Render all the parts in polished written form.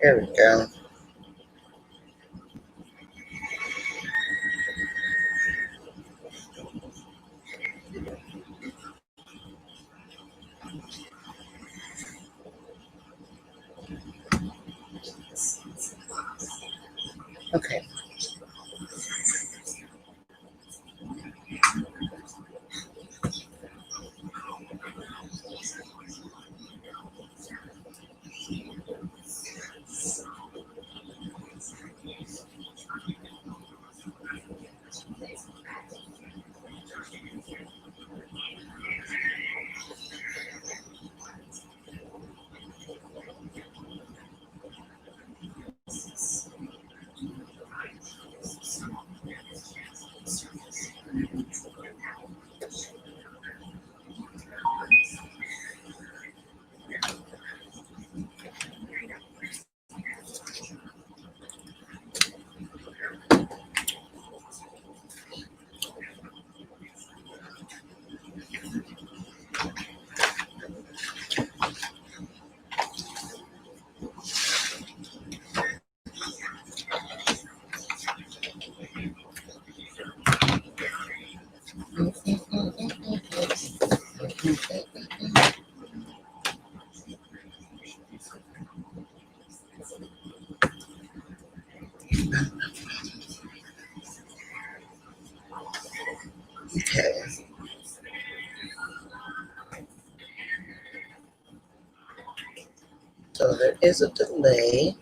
There we go. Okay. Okay. So there is a delay.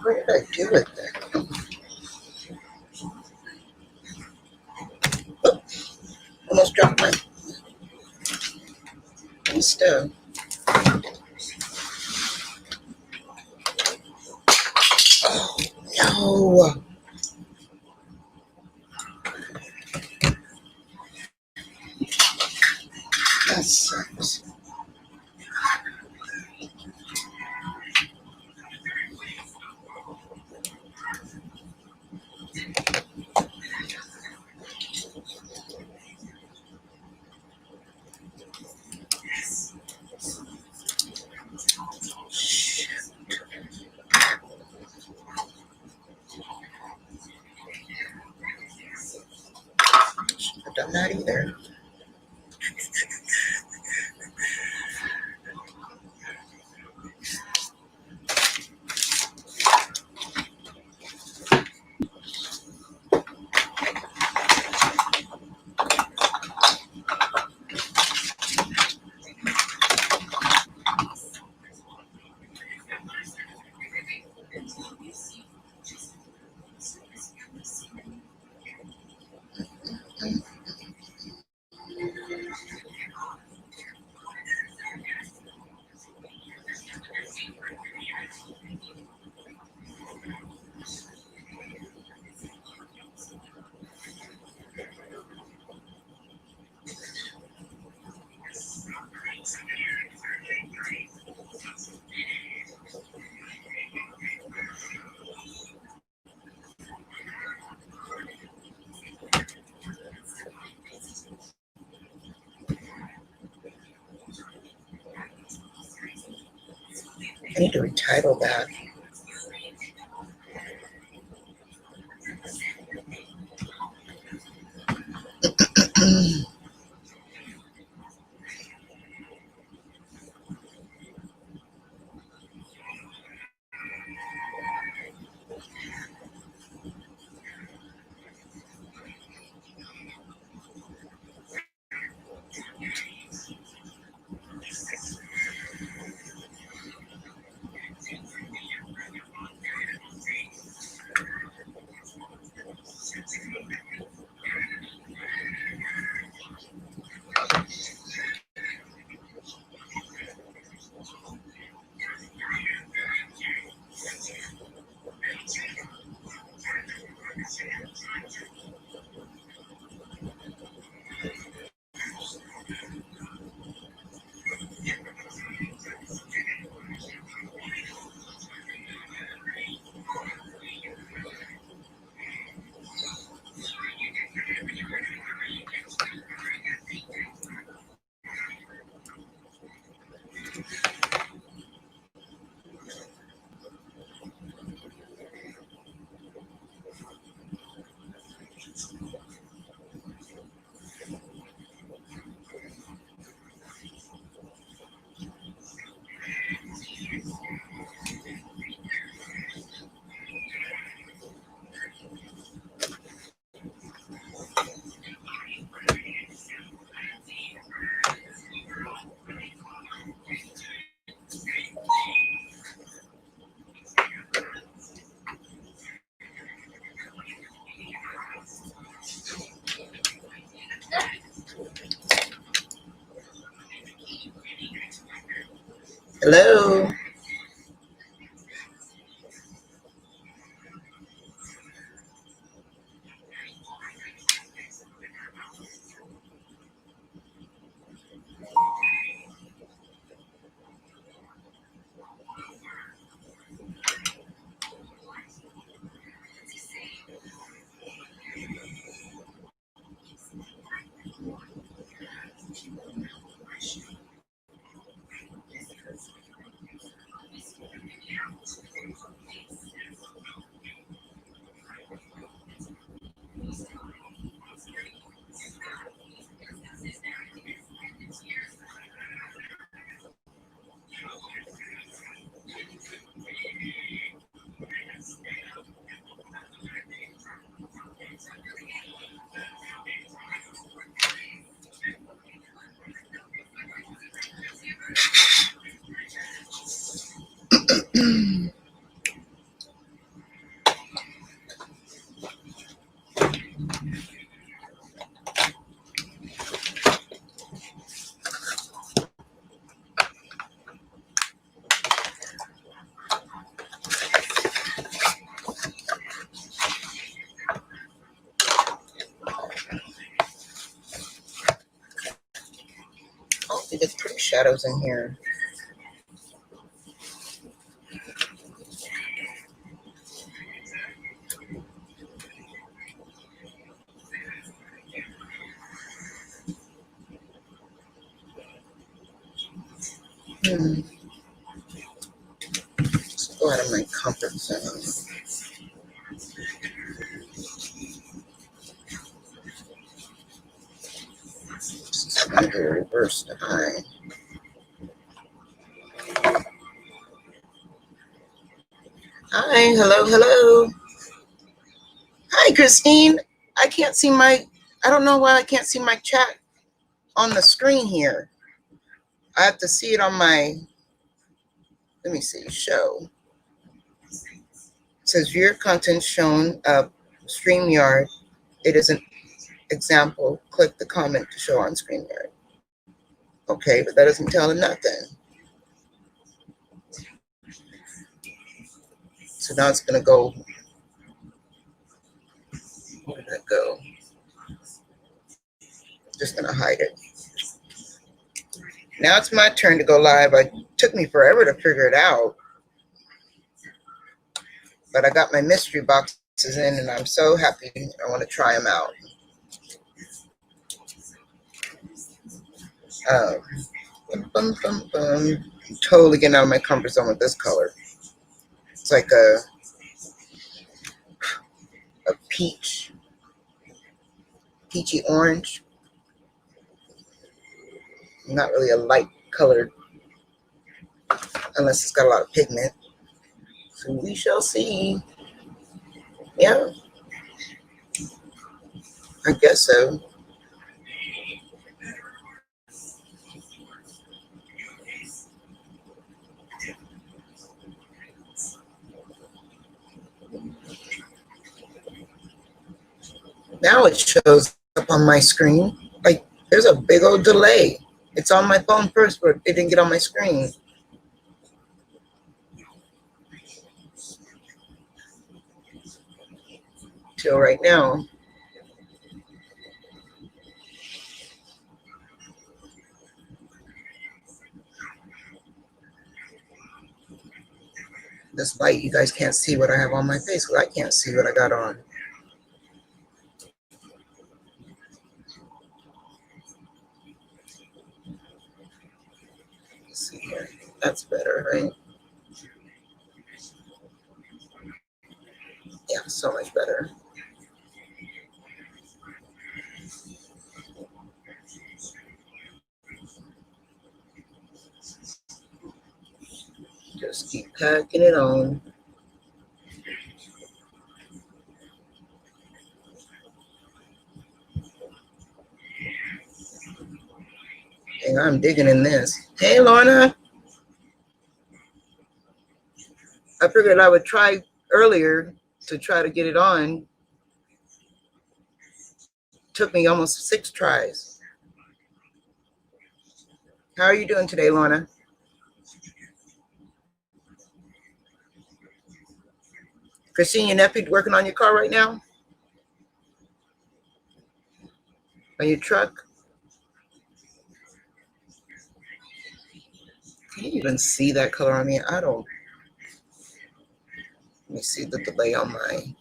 What did I do with that? Oh, almost dropped my stove. Oh, no. That sucks. I've done that either. I need to retitle that. Hello. Oh, you get pretty shadows in here. Let's go out of my comfort zone. Just going to reverse the eye. Hi, hello. Hi, Christine. I don't know why I can't see my chat on the screen here. I have to see it on let me see, show. It says viewer content shown up StreamYard. It is an example. Click the comment to show on StreamYard. Okay, but that doesn't tell them nothing. So now it's gonna go. Where did that go? Just gonna hide it. Now it's my turn to go live. It took me forever to figure it out. But I got my mystery boxes in and I'm so happy. I want to try them out. Bum, bum, bum, bum. I'm totally getting out of my comfort zone with this color. It's like a peachy orange. Not really a light colored unless it's got a lot of pigment. So we shall see. Yeah, I guess so. Now it shows up on my screen. Like there's a big old delay. It's on my phone first, but it didn't get on my screen till right now. This light, you guys can't see what I have on my face because I can't see what I got on. Let's see here. That's better, right? Yeah, so much better. Just keep packing it on. And I'm digging in this. Hey, Lorna. I figured I would try earlier to try to get it on. Took me almost 6 tries. How are you doing today, Lorna? Christine, your nephew working on your car right now? On your truck? Can you even see that color on me? I don't. Let me see the delay on my.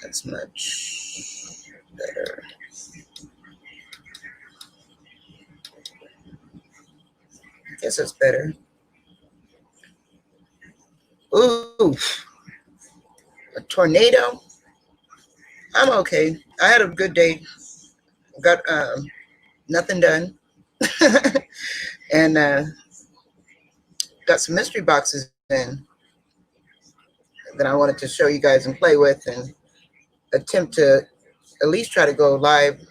That's much better. I guess it's better. Ooh, a tornado? I'm okay. I had a good day. Got nothing done. And got some mystery boxes in that I wanted to show you guys and play with and attempt to at least try to go live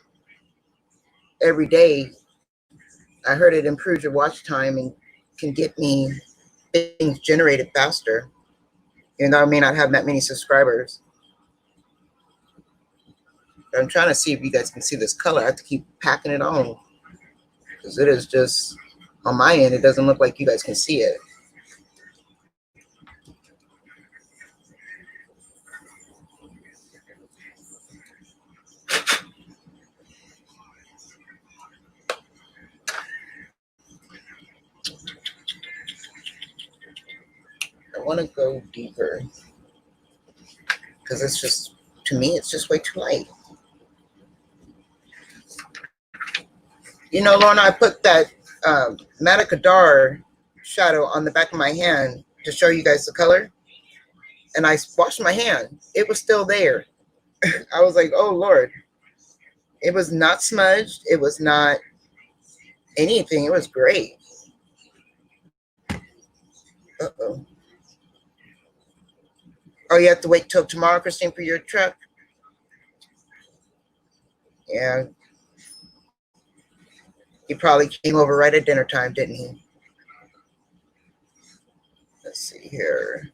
every day. I heard it improves your watch time and can get me things generated faster. Even though I may not have that many subscribers. But I'm trying to see if you guys can see this color. I have to keep packing it on because it is just, on my end, it doesn't look like you guys can see it. I want to go deeper because it's just, to me, it's just way too light. You know, Lorna, I put that Madakadar shadow on the back of my hand to show you guys the color. And I washed my hand. It was still there. I was like, oh, Lord. It was not smudged. It was not anything. It was great. Uh-oh. Oh, you have to wait till tomorrow, Christine, for your truck? Yeah. He probably came over right at dinner time, didn't he? Let's see here.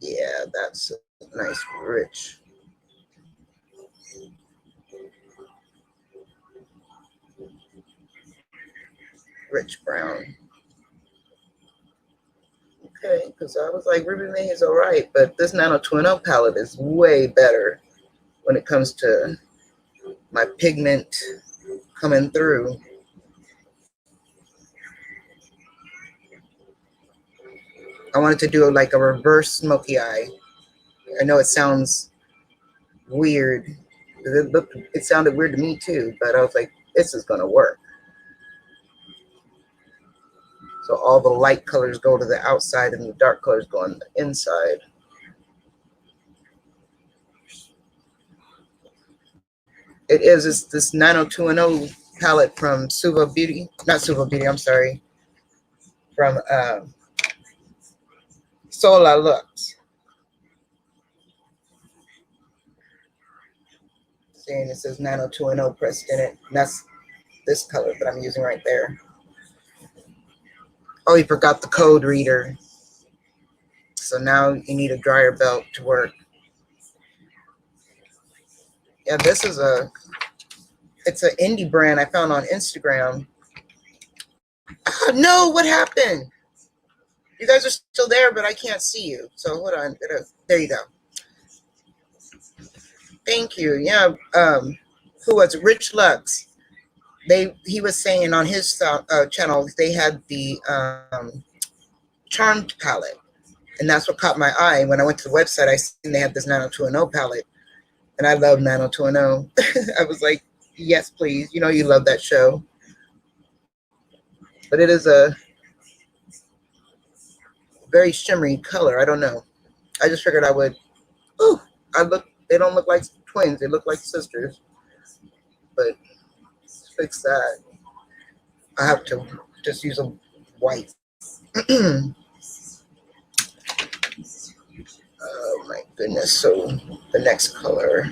Yeah, that's a nice, rich brown. Okay, because I was like, Ruby May is all right, but this Nano 2.0 palette is way better when it comes to my pigment coming through. I wanted to do like a reverse smoky eye. I know it sounds weird. It sounded weird to me too, but I was like, this is going to work. So all the light colors go to the outside and the dark colors go on the inside. It's this 90210 palette from Suva Beauty. Not Suva Beauty, I'm sorry. From Sola Lux. Saying it says 90210 pressed in it. And that's this color that I'm using right there. Oh, you forgot the code reader. So now you need a dryer belt to work. Yeah, this is it's an indie brand I found on Instagram. Oh, no, what happened? You guys are still there, but I can't see you. So hold on. There you go. Thank you. Yeah. Who was it? Rich Lux? He was saying on his channel they had the Charmed palette, and that's what caught my eye. When I went to the website, I seen they had this Nano 2.0 palette, and I love Nano 2.0. I was like, yes, please. You know you love that show. But it is a very shimmery color. I don't know. I just figured I would. Ooh, they don't look like twins. They look like sisters. But fix that. I have to just use a white. Oh my goodness. So the next color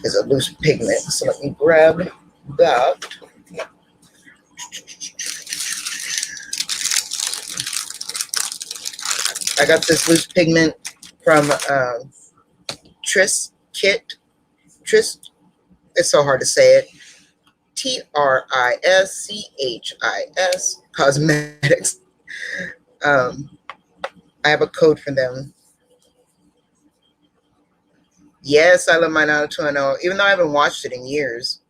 is a loose pigment. So let me grab that. I got this loose pigment from chit. It's so hard to say it. TRISCHIS Cosmetics. I have a code for them. Yes, I love my Nano 2.0. Even though I haven't watched it in years,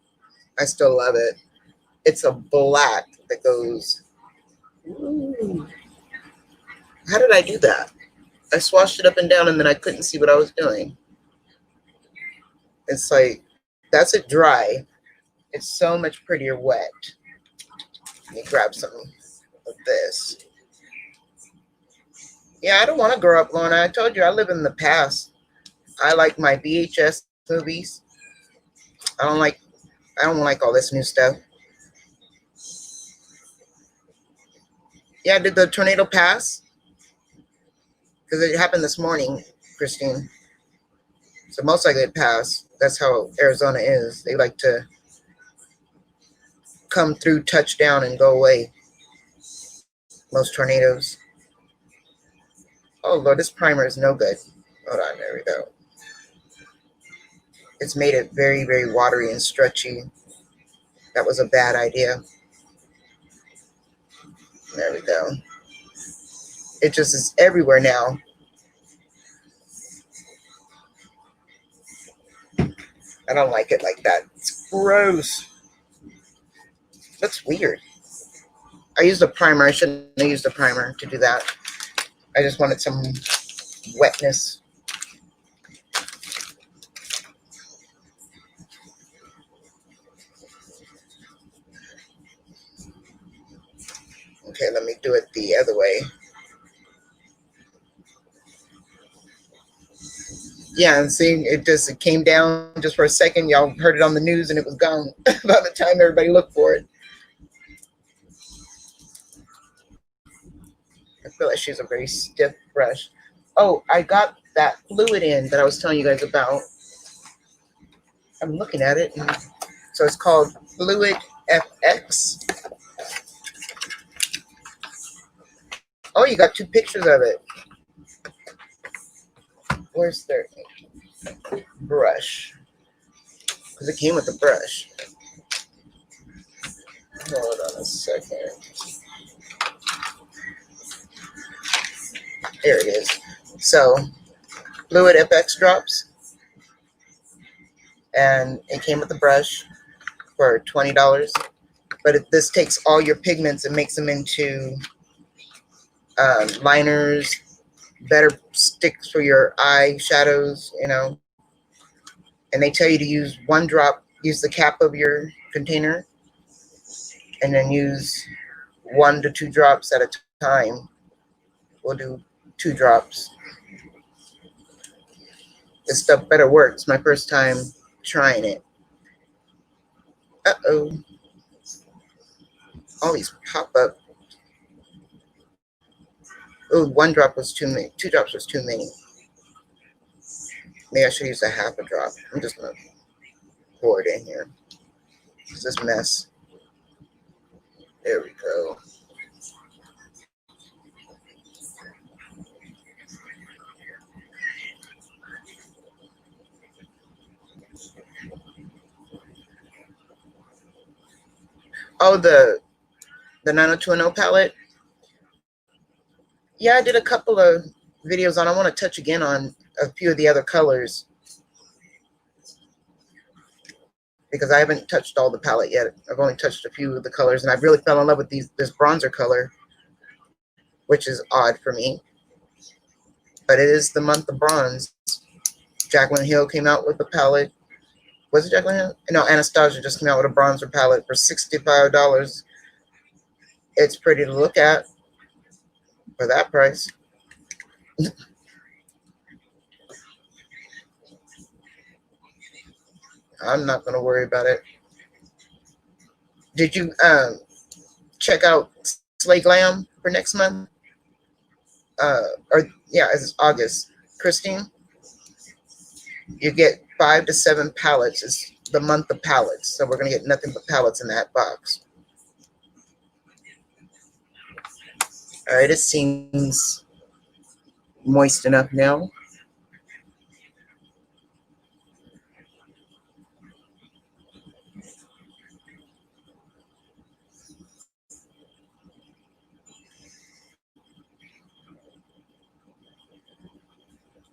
I still love it. It's a black that goes. Ooh. How did I do that? I swashed it up and down and then I couldn't see what I was doing. It's like, that's it dry. It's so much prettier wet. Let me grab some of this. Yeah, I don't want to grow up, Lorna. I told you I live in the past. I like my VHS movies. I don't like all this new stuff. Yeah, did the tornado pass? Because it happened this morning, Christine. So most likely it passed. That's how Arizona is. They like to come through, touch down, and go away. Most tornadoes. Oh, Lord, this primer is no good. Hold on, there we go. It's made it very, very watery and stretchy. That was a bad idea. There we go. It just is everywhere now. I don't like it like that. It's gross. Looks weird. I used a primer. I shouldn't have used a primer to do that. I just wanted some wetness. Okay, let me do it the other way. Yeah, and seeing it came down just for a second. Y'all heard it on the news and it was gone by the time everybody looked for it. I feel like she's a very stiff brush. Oh, I got that fluid in that I was telling you guys about. I'm looking at it. So it's called Fluid FX. Oh, you got two pictures of it. Where's their brush? Because it came with a brush. Hold on a second. There it is. So Fluid FX drops, and it came with a brush for $20. But this takes all your pigments and makes them into liners, better sticks for your eye shadows, you know. And they tell you to use one drop, use the cap of your container, and then use 1 to 2 drops at a time. We'll do 2 drops. This stuff better works. My first time trying it. Uh-oh. All these pop up. Oh, 1 drop was too many. 2 drops was too many. Maybe I should use a half a drop. I'm just going to pour it in here. It's this mess. There we go. Oh, the 90210 palette. Yeah, I did a couple of videos on. I want to touch again on a few of the other colors because I haven't touched all the palette yet. I've only touched a few of the colors, and I've really fell in love with this bronzer color, which is odd for me. But it is the month of bronze. Jaclyn Hill came out with a palette. Was it Jaclyn Hill? No, Anastasia just came out with a bronzer palette for $65. It's pretty to look at for that price. I'm not going to worry about it. Did you check out Slay Glam for next month? It's August. Christine, you get 5 to 7 palettes. It's the month of palettes, so we're going to get nothing but palettes in that box. All right, it seems moist enough now.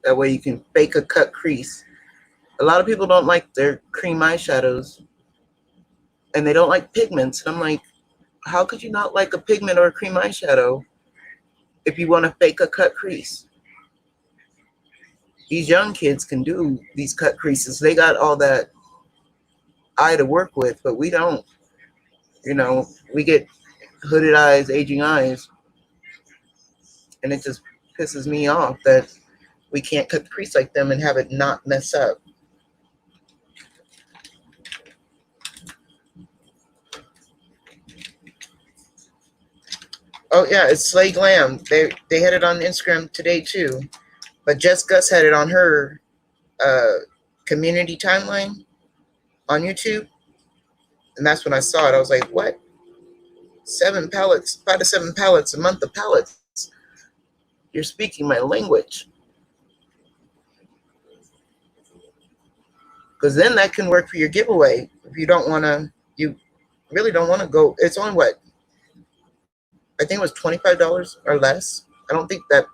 That way you can fake a cut crease. A lot of people don't like their cream eyeshadows, and they don't like pigments. And I'm like, how could you not like a pigment or a cream eyeshadow if you want to fake a cut crease? These young kids can do these cut creases. They got all that eye to work with, but we don't. You know, we get hooded eyes, aging eyes, and it just pisses me off that we can't cut the crease like them and have it not mess up. Oh yeah, it's Slay Glam. They had it on Instagram today too, but Jess Gus had it on her community timeline on YouTube, and that's when I saw it. I was like, what? 7 palettes, 5 to 7 palettes, a month of palettes. You're speaking my language. Because then that can work for your giveaway. If you don't want to, you really don't want to go. It's only what? I think it was $25 or less. I don't think that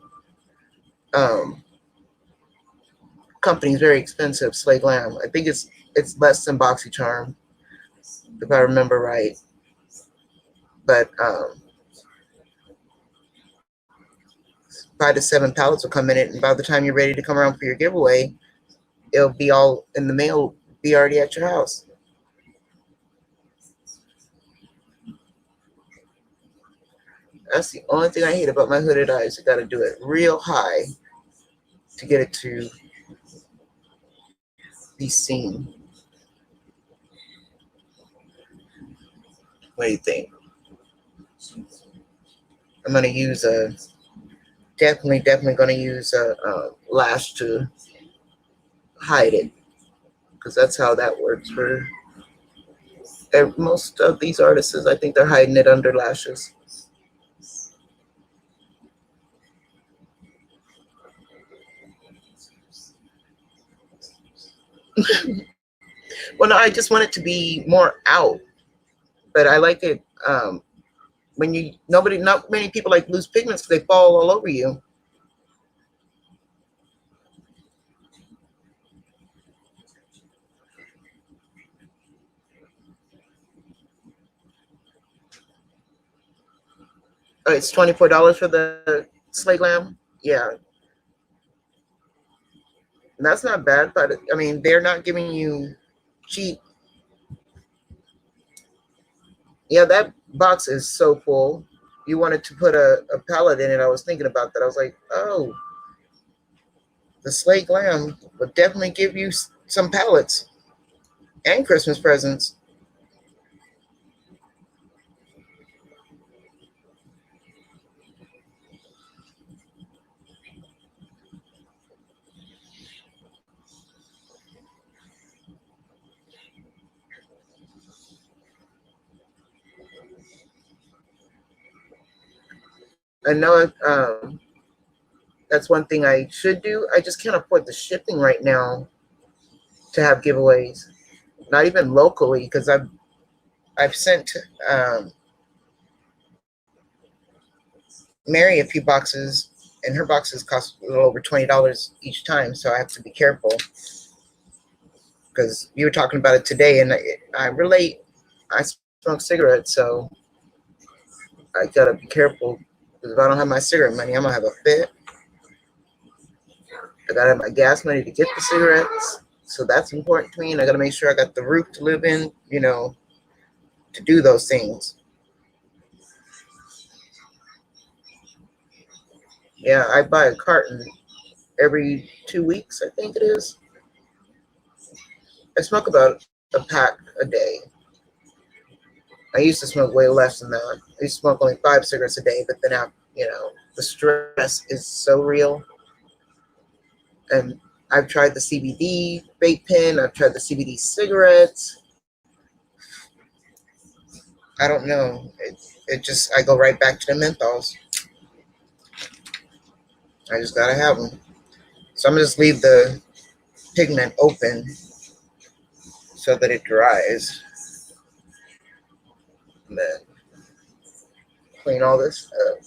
company is very expensive, Slay Glam. I think it's less than BoxyCharm, if I remember right. But 5 to 7 pallets will come in it, and by the time you're ready to come around for your giveaway, it'll be all in the mail, be already at your house. That's the only thing I hate about my hooded eyes. I got to do it real high to get it to be seen. What do you think? I'm going to use definitely going to use a lash to hide it, because that's how that works for most of these artists. I think they're hiding it under lashes. Well, no, I just want it to be more out, but I like it when not many people like loose pigments because they fall all over you. Oh, it's $24 for the slay glam. Yeah, that's not bad. But I mean, they're not giving you cheap. Yeah, that box is so full. You wanted to put a palette in it. I was thinking about that. I was like, oh, the slay glam would definitely give you some palettes and Christmas presents. I know that's one thing I should do. I just can't afford the shipping right now to have giveaways. Not even locally, because I've sent um, Mary a few boxes, and her boxes cost a little over $20 each time. So I have to be careful, because you were talking about it today, and I relate. I smoke cigarettes, so I gotta be careful. Because if I don't have my cigarette money, I'm gonna have a fit. I gotta have my gas money to get the cigarettes, so that's important to me. And I gotta make sure I got the roof to live in, to do those things. Yeah, I buy a carton every 2 weeks, I think it is. I smoke about a pack a day. I used to smoke way less than that. I used to smoke only 5 cigarettes a day, but then the stress is so real. And I've tried the CBD vape pen. I've tried the CBD cigarettes. I don't know. I go right back to the menthols. I just gotta have them. So I'm gonna just leave the pigment open so that it dries. And then clean all this up.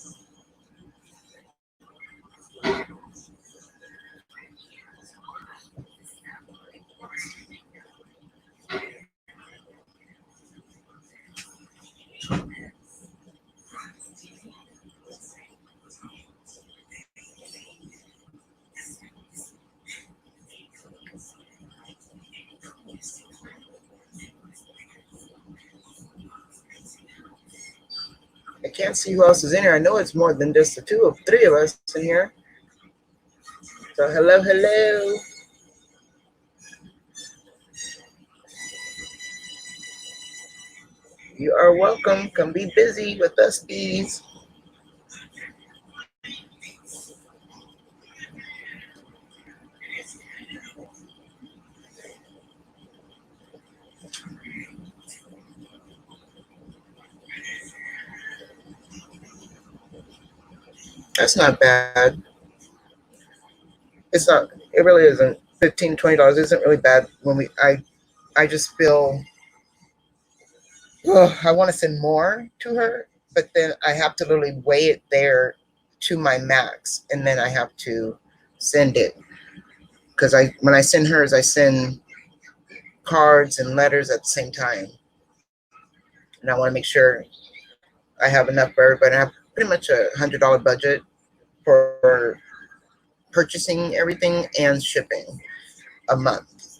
I can't see who else is in here. I know it's more than just the three of us in here. So hello, hello. You are welcome. Come be busy with us, bees. That's not bad. It's not. It really isn't. $15, $20 isn't really bad. I just feel. Oh, I want to send more to her, but then I have to literally weigh it there to my max, and then I have to send it because when I send hers, I send cards and letters at the same time, and I want to make sure I have enough for everybody. I have pretty much $100 budget for purchasing everything and shipping a month,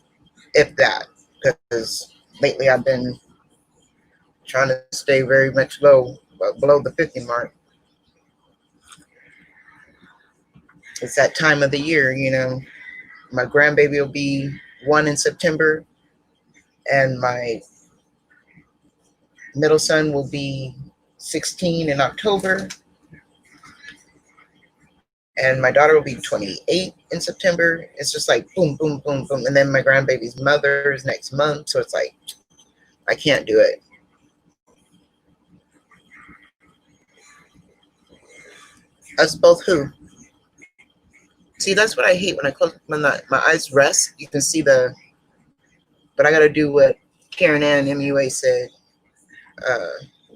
if that, because lately I've been trying to stay very much below the 50 mark. It's that time of the year, My grandbaby will be 1 in September, and my middle son will be 16 in October, and my daughter will be 28 in September. It's just like boom, boom, boom, boom. And then my grandbaby's mother is next month, so it's like I can't do it. Us both who? See, that's what I hate when my eyes rest. You can see but I got to do what Karen Ann MUA said.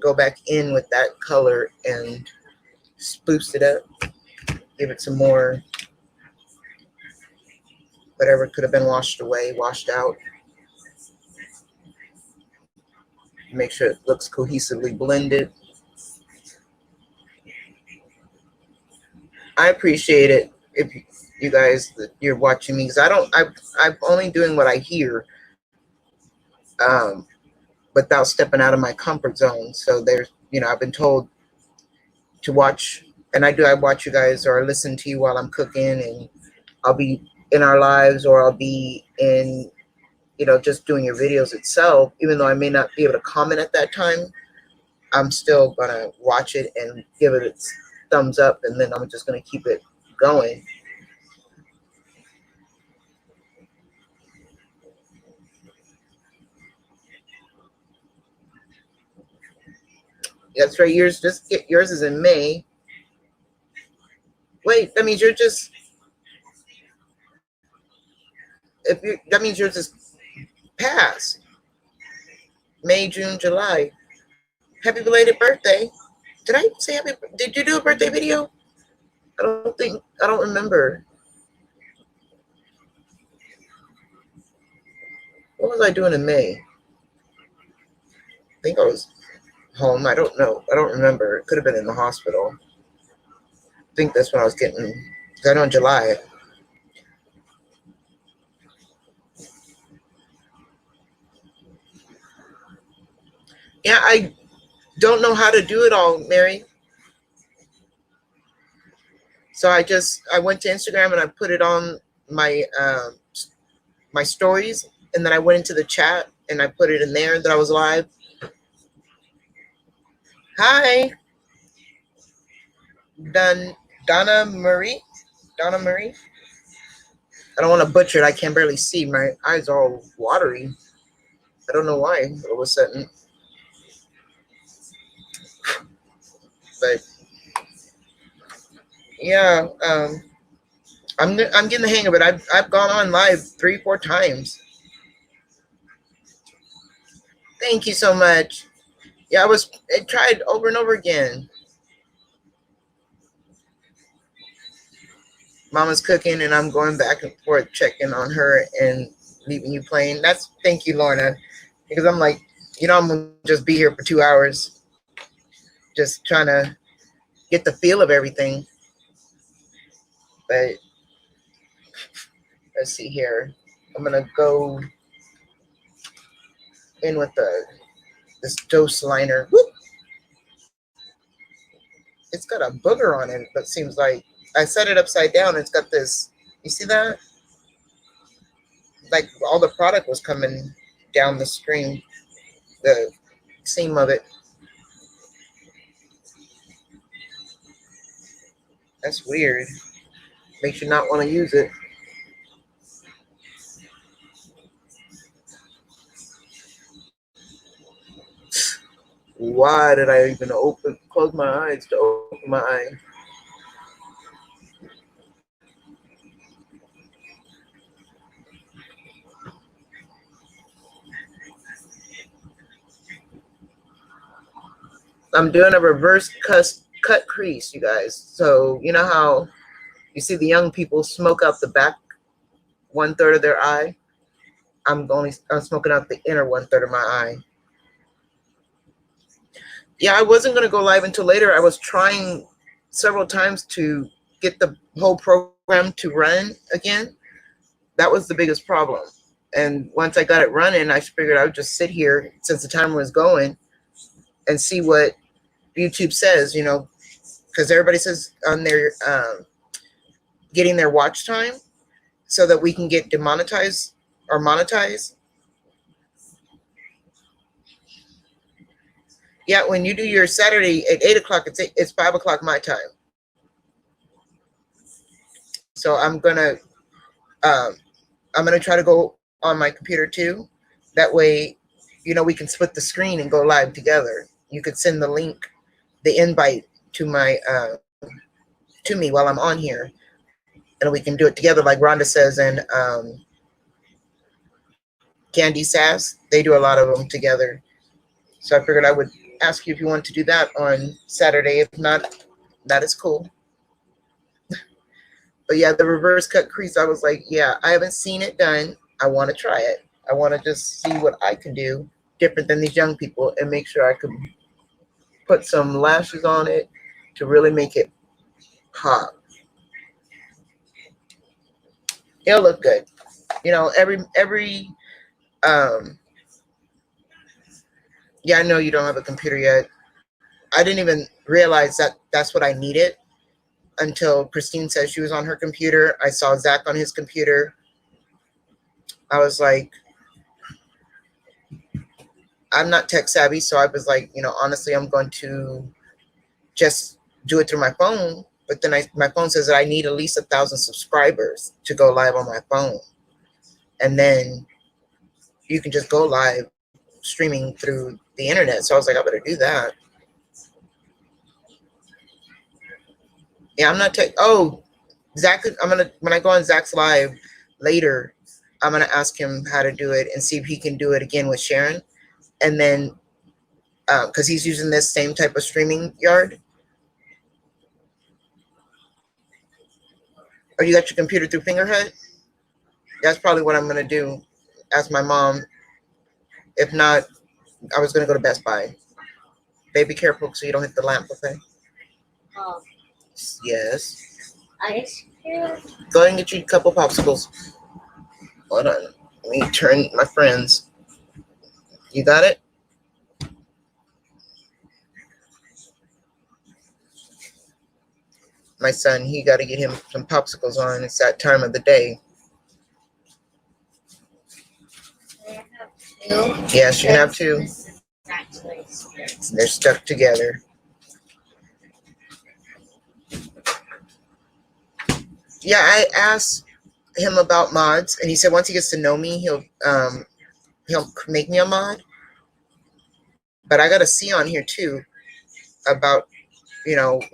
Go back in with that color and spruce it up. Give it some more, whatever could have been washed away, washed out. Make sure it looks cohesively blended. I appreciate it if you guys that you're watching me because I'm only doing what I hear, um, without stepping out of my comfort zone. So there's I've been told to watch, and I watch you guys or listen to you while I'm cooking, and I'll be in our lives or I'll be in just doing your videos itself. Even though I may not be able to comment at that time, I'm still gonna watch it and give it its thumbs up, and then I'm just gonna keep it going. That's right. Yours is in May. Wait, that means you're just if you that means yours is past May, June, July. Happy belated birthday. Did I say happy? Did you do a birthday video? I don't remember. What was I doing in May? I think I was home. I don't know. I don't remember. It could have been in the hospital. I think that's when I was getting. I know in July. Yeah, I don't know how to do it all, Mary. So I went to Instagram and I put it on my stories, and then I went into the chat and I put it in there that I was live. Hi, Don Donna Marie. Donna Marie. I don't want to butcher it. I can barely see. My eyes are all watery. I don't know why all of a sudden. But yeah, I'm getting the hang of it. I've gone on live 3-4 times. Thank you so much. Yeah, I tried over and over again. Mama's cooking, and I'm going back and forth checking on her and leaving you playing. Thank you, Lorna, because I'm like, I'm gonna just be here for 2 hours, just trying to get the feel of everything. But let's see here. I'm gonna go in with this dose liner. Whoop! It's got a booger on it, but seems like I set it upside down. It's got this. You see that? Like all the product was coming down the screen, the seam of it. That's weird. Makes you not want to use it. Why did I even close my eyes to open my eye? I'm doing a reverse cut crease, you guys. So you know how you see the young people smoke out the back 1/3 of their eye? I'm smoking out the inner 1/3 of my eye. Yeah, I wasn't gonna go live until later. I was trying several times to get the whole program to run again. That was the biggest problem. And once I got it running, I figured I would just sit here since the timer was going and see what YouTube says, because everybody says on their getting their watch time so that we can get demonetized or monetized. Yeah, when you do your Saturday at 8 o'clock, it's 5 o'clock my time. So I'm gonna try to go on my computer too. That way, we can split the screen and go live together. You could send the link, the invite to to me while I'm on here, and we can do it together, like Rhonda says, and Candy Sass. They do a lot of them together. So I figured I would ask you if you want to do that on Saturday. If not, that is cool. But yeah, the reverse cut crease, I was like, yeah, I haven't seen it done. I want to try it. I want to just see what I can do different than these young people and make sure I can put some lashes on it to really make it pop. He'll look good. You know, yeah, I know you don't have a computer yet. I didn't even realize that that's what I needed until Christine said she was on her computer. I saw Zach on his computer. I was like, I'm not tech savvy, so I was like, honestly, I'm going to just do it through my phone. But then my phone says that I need at least 1,000 subscribers to go live on my phone, and then you can just go live streaming through the internet. So I was like, I better do that. Yeah, I'm not tech. Oh, Zach, when I go on Zach's live later, I'm gonna ask him how to do it and see if he can do it again with Sharon, and then because he's using this same type of streaming yard. Or you got your computer through Fingerhut? That's probably what I'm gonna do. Ask my mom. If not, I was gonna go to Best Buy. Baby, careful so you don't hit the lamp, okay? Oh, Yes. ice cream? Go ahead and get you a couple popsicles. Hold on. Let me turn my friends. You got it? My son, he got to get him some popsicles on. It's that time of the day. Yes, you can have two. They're stuck together. Yeah, I asked him about mods, and he said once he gets to know me, he'll make me a mod. But I got a C on here too about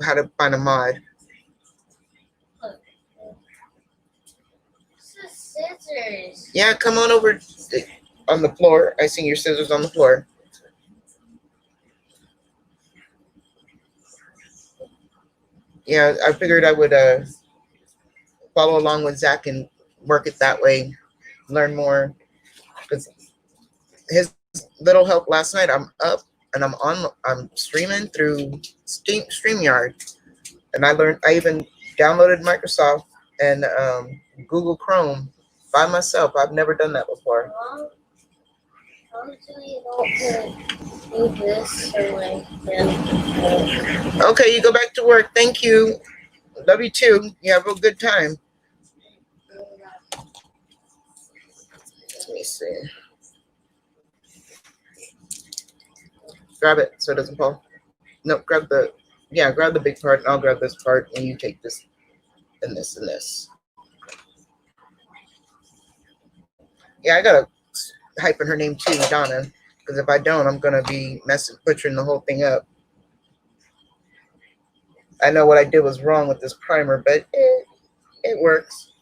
how to find a mod. Scissors. Yeah, come on over on the floor. I see your scissors on the floor. Yeah, I figured I would follow along with Zach and work it that way, learn more. Because his little help last night, I'm up and I'm streaming through StreamYard, and I even downloaded Microsoft and Google Chrome by myself. I've never done that before. Okay, you go back to work. Thank you. Love you too. You have a good time. Let me see. Grab it so it doesn't fall. No, grab the big part, and I'll grab this part, and you take this and this and this. Yeah, I gotta hype in her name too, Donna, because if I don't, I'm gonna be butchering the whole thing up. I know what I did was wrong with this primer, but it works.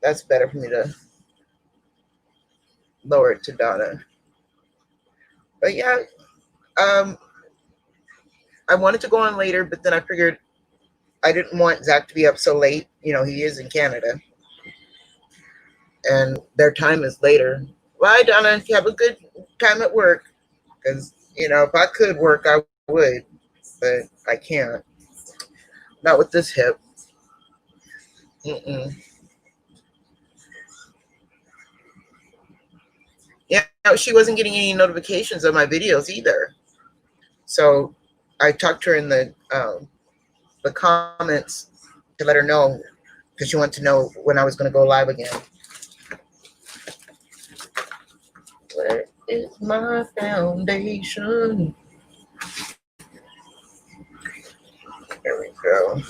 That's better for me to lower it to Donna. But yeah, I wanted to go on later, but then I figured I didn't want Zach to be up so late. He is in Canada, and their time is later. Bye, Donna. You have a good time at work. Because, if I could work, I would, but I can't. Not with this hip. Mm-mm. Yeah, she wasn't getting any notifications of my videos either. So I talked to her in the comments to let her know, because she wanted to know when I was going to go live again. Where is my foundation? There we go.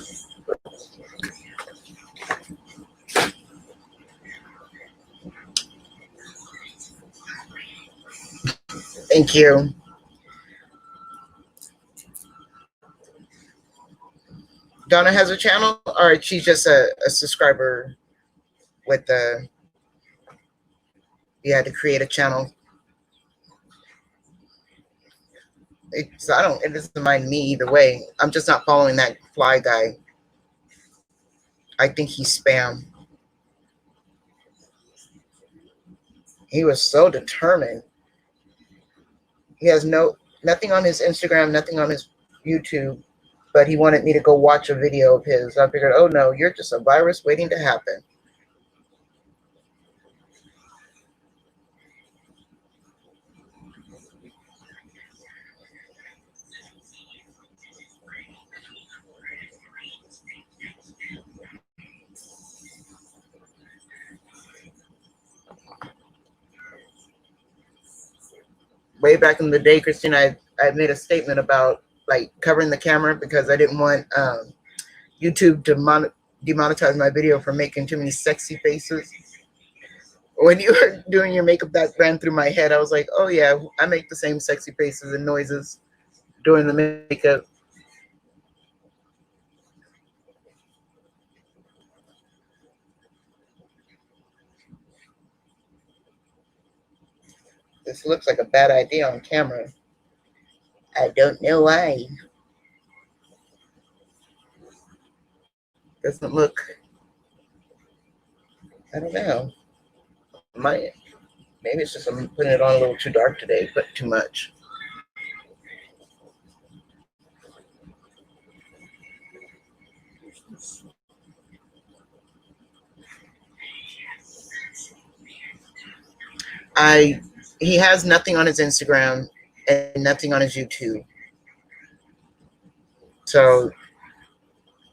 Thank you. Donna has a channel, or she's just a subscriber with the. You had to create a channel. It doesn't mind me either way. I'm just not following that fly guy. I think he's spam. He was so determined. He has nothing on his Instagram, nothing on his YouTube, but he wanted me to go watch a video of his. I figured, oh no, you're just a virus waiting to happen. Way back in the day, Christine, I made a statement about like covering the camera because I didn't want YouTube to demonetize my video for making too many sexy faces. When you were doing your makeup, that ran through my head. I was like, oh yeah, I make the same sexy faces and noises doing the makeup. This looks like a bad idea on camera. I don't know why. Doesn't look, I don't know. Maybe it's just I'm putting it on a little too dark today, but too much. He has nothing on his Instagram and nothing on his YouTube. So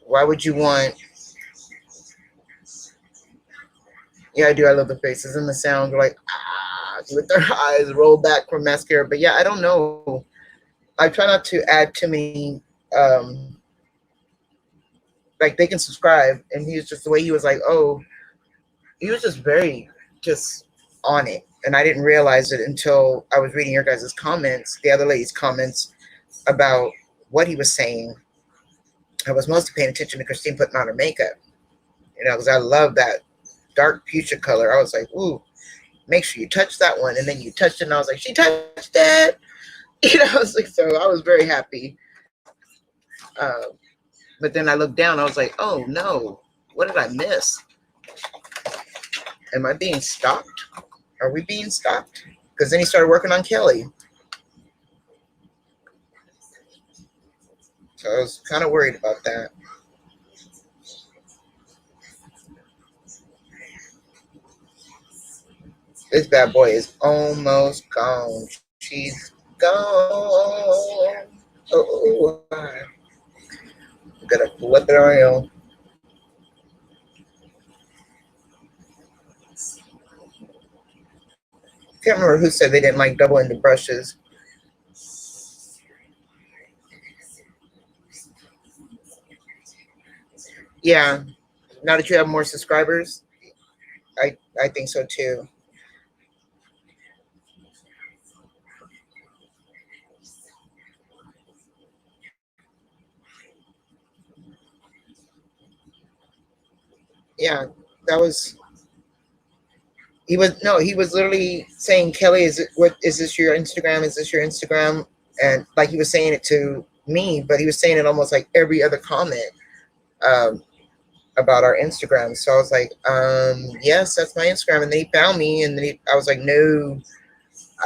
why would you want? Yeah, I do. I love the faces and the sound, like with their eyes roll back from mascara. But yeah, I don't know. I try not to add too many. Like they can subscribe, and he was just the way he was like, oh, he was just very just on it, and I didn't realize it until I was reading your guys' comments, the other lady's comments about what he was saying. I was mostly paying attention to Christine putting on her makeup, because I love that dark fuchsia color. I was like, ooh, make sure you touch that one. And then you touched it, and I was like, she touched it. I was like, so I was very happy. But then I looked down, I was like, oh no, what did I miss? Am I being stalked? Are we being stalked? Because then he started working on Kelly. So I was kind of worried about that. This bad boy is almost gone. She's gone. Oh, I'm gonna flip it around. Can't remember who said they didn't like double-ended brushes. Yeah, now that you have more subscribers, I think so too. Yeah, that was he was literally saying, Kelly, is this your Instagram? Is this your Instagram? And like he was saying it to me, but he was saying it almost like every other comment um, about our Instagram. So I was like, yes, that's my Instagram. And then he found me, and then I was like, no,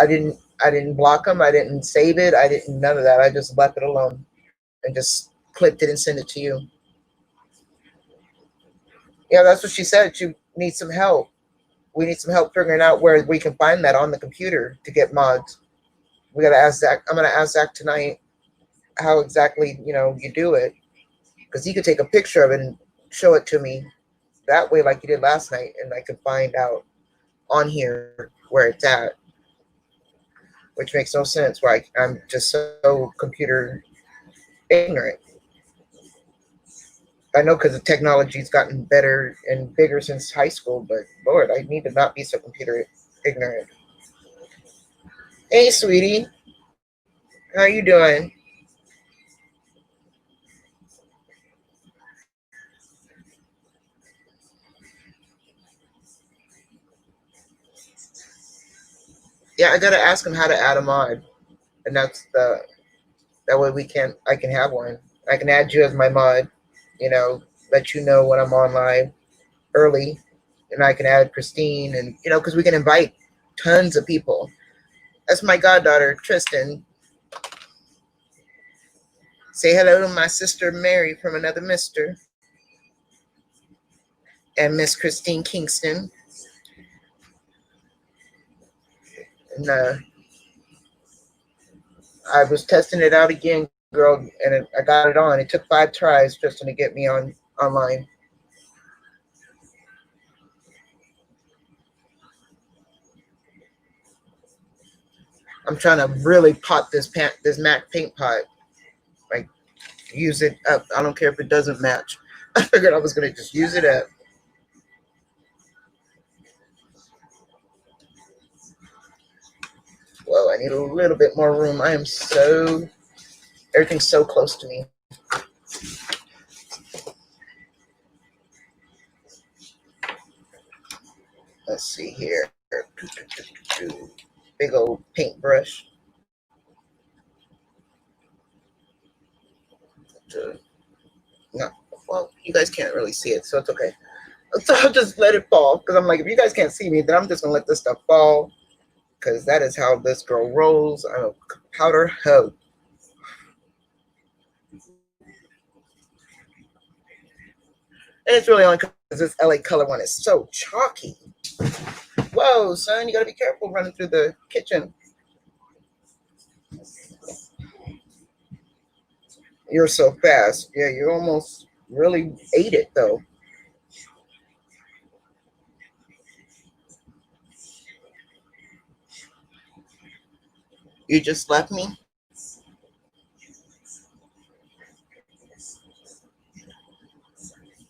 I didn't block him. I didn't save it. I didn't none of that. I just left it alone and just clipped it and sent it to you. Yeah, that's what she said. She needs some help. We need some help figuring out where we can find that on the computer to get mods. We gotta ask Zach. I'm gonna ask Zach tonight how exactly you do it, because he could take a picture of it and show it to me that way, like you did last night, and I could find out on here where it's at, which makes no sense. Why I'm just so computer ignorant. I know because the technology's gotten better and bigger since high school, but Lord, I need to not be so computer ignorant. Hey, sweetie, how you doing? Yeah, I gotta ask him how to add a mod, and that way I can have one. I can add you as my mod, let you know when I'm on live early, and I can add Christine, and because we can invite tons of people. That's my goddaughter Tristan. Say hello to my sister Mary from another mister and Miss Christine Kingston. And I was testing it out again, girl, and I got it on. It took 5 tries just to get me online. I'm trying to really pot this MAC paint pot. Like, use it up. I don't care if it doesn't match. I figured I was gonna just use it up. Whoa, I need a little bit more room. Everything's so close to me. Let's see here. Big old paintbrush. No, well, you guys can't really see it, so it's okay. So I'll just let it fall, because I'm like, if you guys can't see me, then I'm just gonna let this stuff fall, because that is how this girl rolls. I'm a powder hoe. And it's really only because this LA color one is so chalky. Whoa, son, you gotta be careful running through the kitchen. You're so fast. Yeah, you almost really ate it, though. You just left me?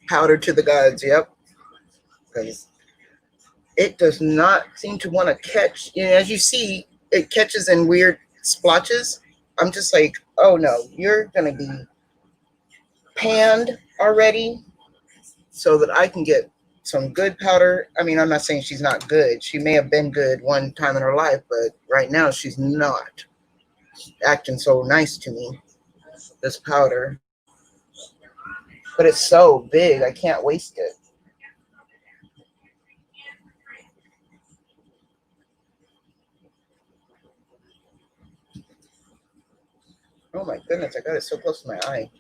Powder to the gods, yep. Because it does not seem to want to catch. As you see, it catches in weird splotches. I'm just like, oh no, you're going to be panned already so that I can get some good powder. I mean, I'm not saying she's not good. She may have been good one time in her life, but right now she's not acting so nice to me, this powder. But it's so big, I can't waste it. Oh my goodness, I got it so close to my eye.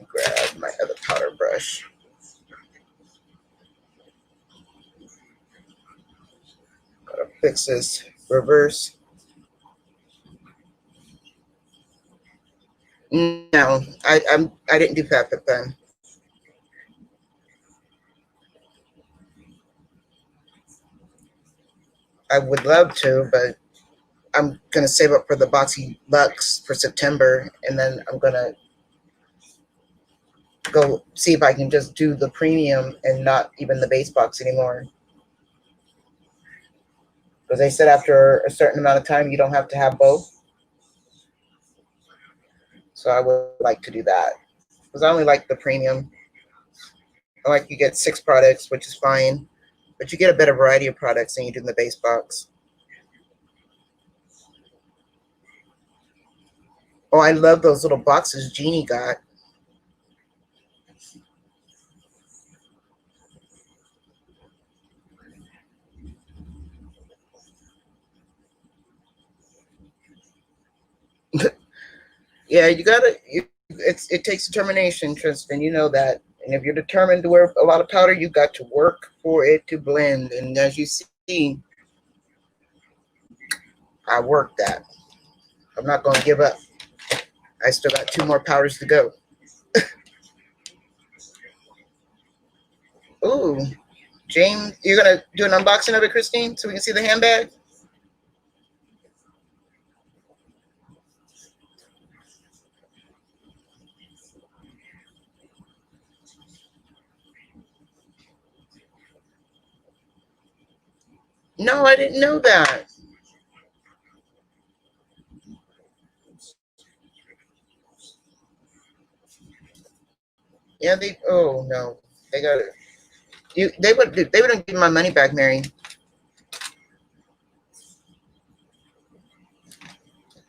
Grab my other powder brush. Gotta fix this reverse. No, I didn't do Fat Pen. I would love to, but I'm gonna save up for the Boxy Lux for September, and then I'm gonna go see if I can just do the premium and not even the base box anymore. Because they said after a certain amount of time, you don't have to have both. So I would like to do that. Because I only like the premium. I like you get 6 products, which is fine. But you get a better variety of products than you do in the base box. Oh, I love those little boxes Jeannie got. Yeah, you gotta. It takes determination, Tristan. You know that. And if you're determined to wear a lot of powder, you got to work for it to blend. And as you see, I worked that. I'm not going to give up. I still got 2 more powders to go. Ooh, James, you're gonna do an unboxing of it, Christine, so we can see the handbag? No, I didn't know that. Yeah, they. Oh no, they got it. They wouldn't give my money back, Mary.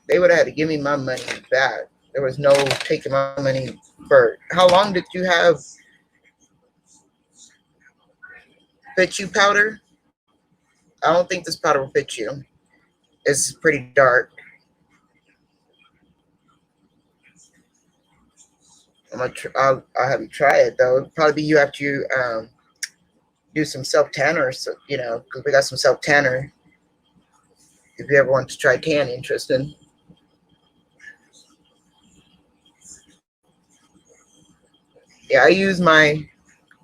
They would have had to give me my money back. There was no taking my money for. How long did you have fit you powder? I don't think this powder will fit you. It's pretty dark. I'll have you try it though. It'll probably be you after you do some self tanner, so because we got some self tanner. If you ever want to try tanning, Tristan. Yeah, I use my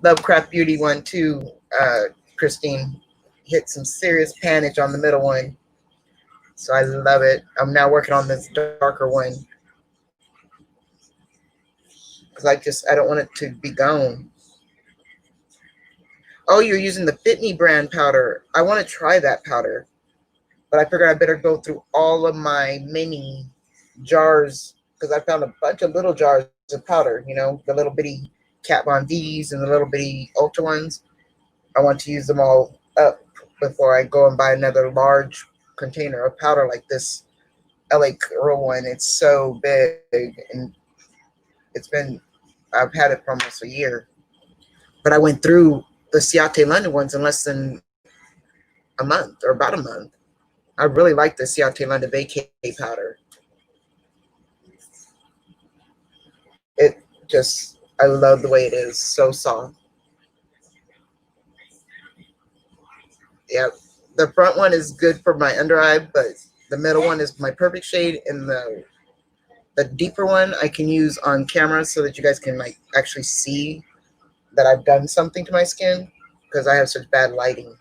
Lovecraft Beauty one too, Christine. Hit some serious panage on the middle one. So I love it. I'm now working on this darker one. Because I don't want it to be gone. Oh, you're using the Fit Me brand powder. I want to try that powder. But I figured I better go through all of my mini jars. Because I found a bunch of little jars of powder. The little bitty Kat Von D's and the little bitty Ultra ones. I want to use them all up before I go and buy another large container of powder like this LA Curl one. It's so big, and I've had it for almost a year. But I went through the Ciate London ones in less than a month, or about a month. I really like the Ciate London Vacay powder. I love the way it is. So soft. Yeah, the front one is good for my under eye, but the middle one is my perfect shade, and the deeper one I can use on camera so that you guys can actually see that I've done something to my skin because I have such bad lighting.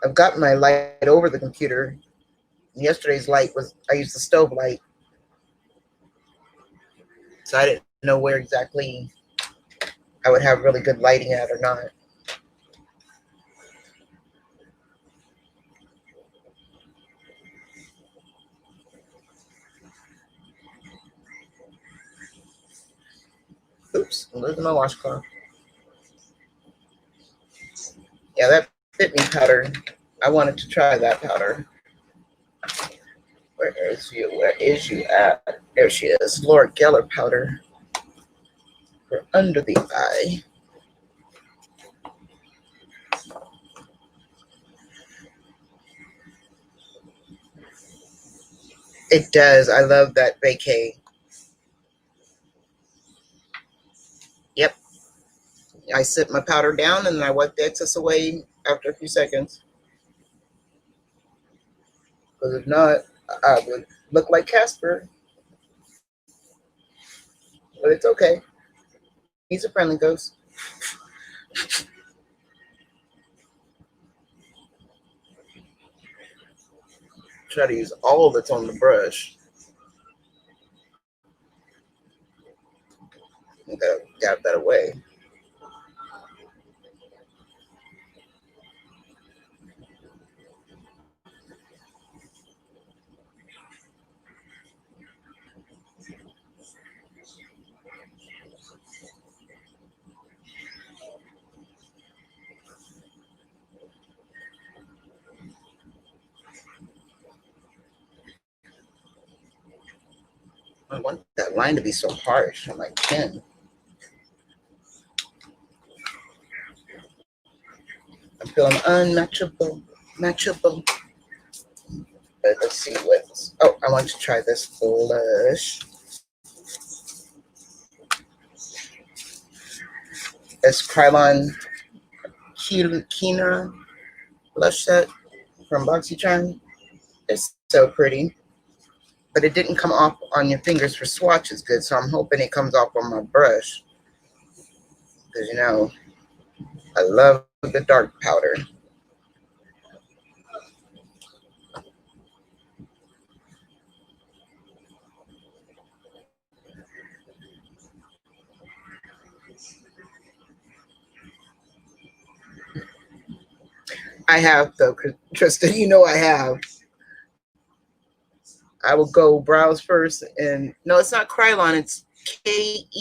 I've got my light over the computer. Yesterday's light I used the stove light, so I didn't know where exactly I would have really good lighting at or not. Oops, I'm losing my washcloth. Yeah, that Fit Me powder. I wanted to try that powder. Where is you? Where is you at? There she is. Lord Geller powder for under the eye. It does. I love that vacay. Yep. I sit my powder down and I wipe the excess away after a few seconds. Because if not, I would look like Casper. But it's okay. He's a friendly ghost. Try to use all that's on the brush. I gotta dab that away. I want that line to be so harsh on my chin. I'm feeling unmatchable. Matchable. But let's see what's. Oh, I want to try this blush. It's Krylon Kina blush set from BoxyCharm. It's so pretty. But it didn't come off on your fingers for swatches good, so I'm hoping it comes off on my brush. Because, I love the dark powder. I have, though, Tristan, I have. I will go browse first, and no, it's not Krylon, it's Kenia.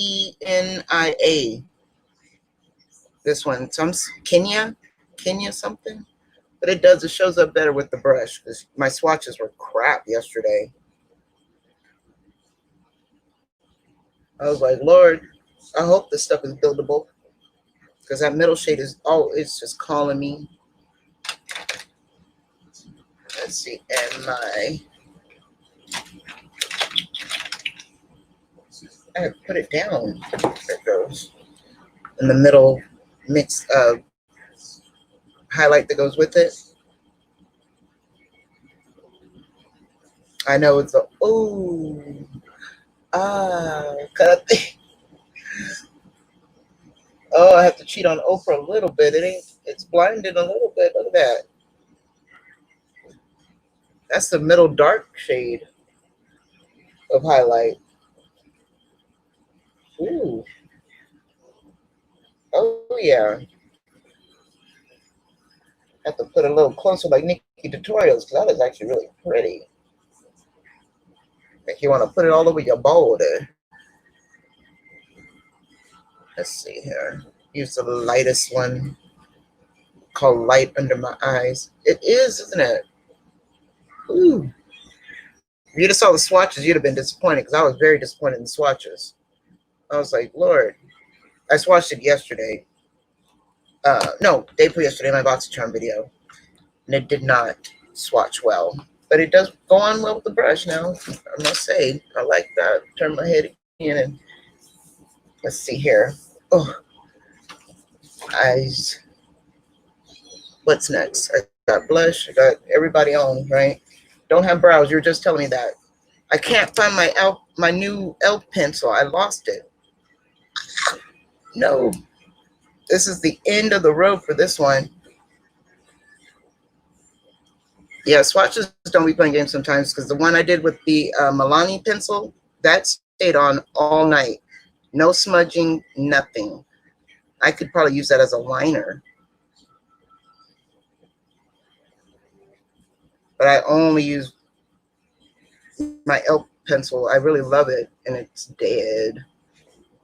This one, some Kenya something, but it shows up better with the brush because my swatches were crap yesterday. I was like, Lord, I hope this stuff is buildable because that middle shade it's just calling me. Let's see, and my I have put it down. There it goes. In the middle mix highlight that goes with it. I know it's a cut. Oh, I have to cheat on Oprah a little bit. It's blinded a little bit. Look at that. That's the middle dark shade of highlight. Ooh. Oh yeah. I have to put a little closer like Nikki Tutorials because that is actually really pretty. If you want to put it all over your border. Let's see here. Use the lightest one called Light Under My Eyes. It is, isn't it? Ooh. If you just saw the swatches, you'd have been disappointed because I was very disappointed in the swatches. I was like, Lord. I swatched it yesterday. No, day before yesterday, my BoxyCharm video. And it did not swatch well. But it does go on well with the brush now, I must say. I like that. Turn my head again and let's see here. Oh, eyes. What's next? I got blush. I got everybody on, right? Don't have brows. You were just telling me that. I can't find my new elf pencil. I lost it. No. This is the end of the road for this one. Yeah, swatches don't be playing games sometimes because the one I did with the Milani pencil, that stayed on all night. No smudging, nothing. I could probably use that as a liner. But I only use my elf pencil. I really love it, and it's dead.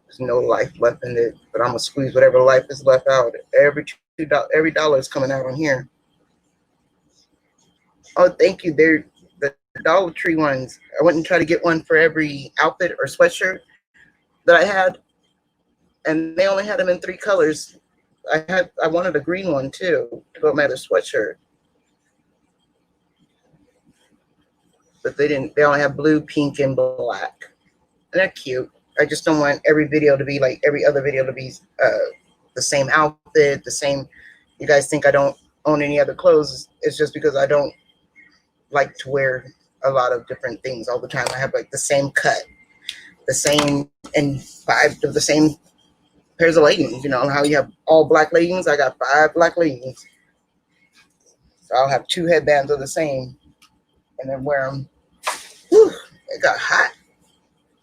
There's no life left in it, but I'm gonna squeeze whatever life is left out. Every dollar is coming out on here. Oh, thank you. They're the Dollar Tree ones. I went and tried to get one for every outfit or sweatshirt that I had, and they only had them in 3 colors. I wanted a green one too to go with my other sweatshirt, but they didn't. They only have blue, pink, and black, and they're cute. I just don't want every video to be like every other video to be the same outfit, the same. You guys think I don't own any other clothes? It's just because I don't like to wear a lot of different things all the time. I have like the same cut, the same, and 5 of the same pairs of leggings. You know how you have all black leggings? I got 5 black leggings. So I'll have 2 headbands of the same and then wear them. Whew, it got hot.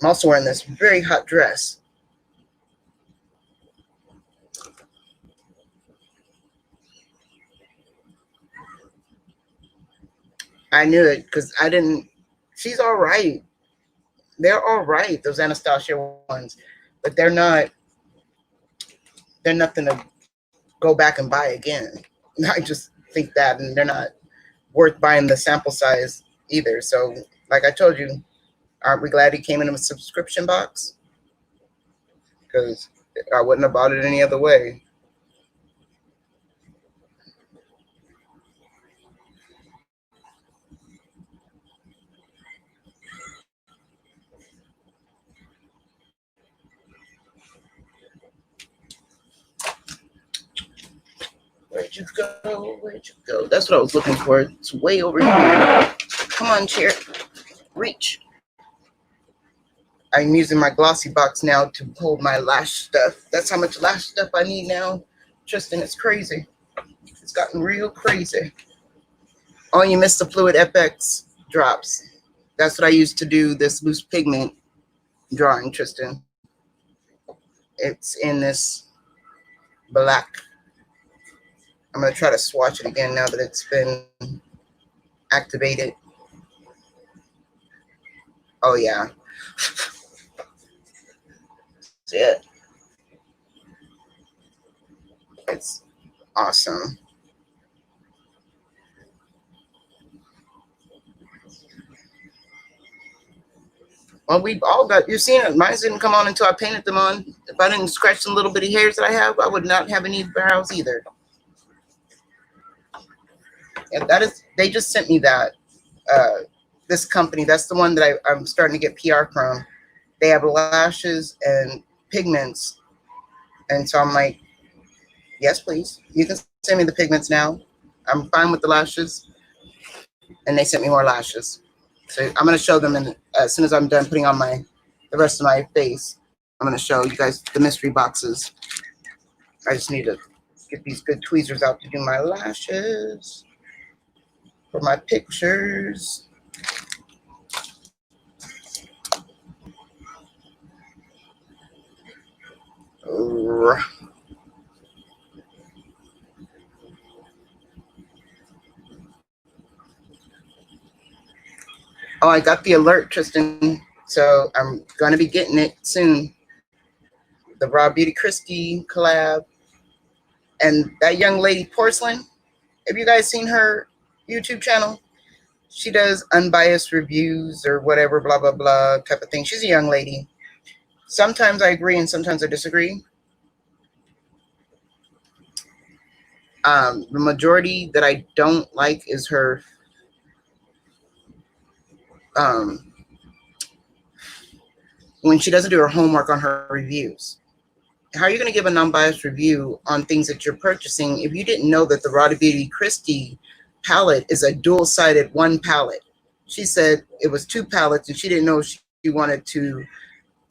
I'm also wearing this very hot dress. I knew it because I didn't. She's all right. They're all right, those Anastasia ones, but they're not. They're nothing to go back and buy again. I just think that, and they're not worth buying the sample size either. So, like I told you, aren't we glad he came in a subscription box? Because I wouldn't have bought it any other way. Where'd you go? Where'd you go? That's what I was looking for. It's way over here. Come on, chair. Reach. I'm using my glossy box now to hold my lash stuff. That's how much lash stuff I need now. Tristan, it's crazy. It's gotten real crazy. Oh, you missed the Fluid FX drops. That's what I used to do this loose pigment drawing, Tristan. It's in this black. I'm going to try to swatch it again now that it's been activated. Oh, yeah. That's it. It's awesome. Well, we've all got, you've seen it. Mine didn't come on until I painted them on. If I didn't scratch some little bitty hairs that I have, I would not have any brows either. And that is, they just sent me that. This company, that's the one that I'm starting to get PR from. they have lashes and pigments. And so I'm like, yes, please. You can send me the pigments now. I'm fine with the lashes. And they sent me more lashes. So I'm going to show them as soon as I'm done putting on the rest of my face. I'm going to show you guys the mystery boxes. I just need to get these good tweezers out to do my lashes for my pictures. Oh, I got the alert, Tristan. So I'm going to be getting it soon. The Raw Beauty Christie collab. And that young lady, Porcelain, have you guys seen her YouTube channel? She does unbiased reviews or whatever, blah, blah, blah type of thing. She's a young lady. Sometimes I agree and sometimes I disagree. The majority that I don't like is her when she doesn't do her homework on her reviews. How are you going to give a non-biased review on things that you're purchasing if you didn't know that the Raw Beauty Christie palette is a dual-sided one palette? She said it was two palettes and she didn't know she wanted to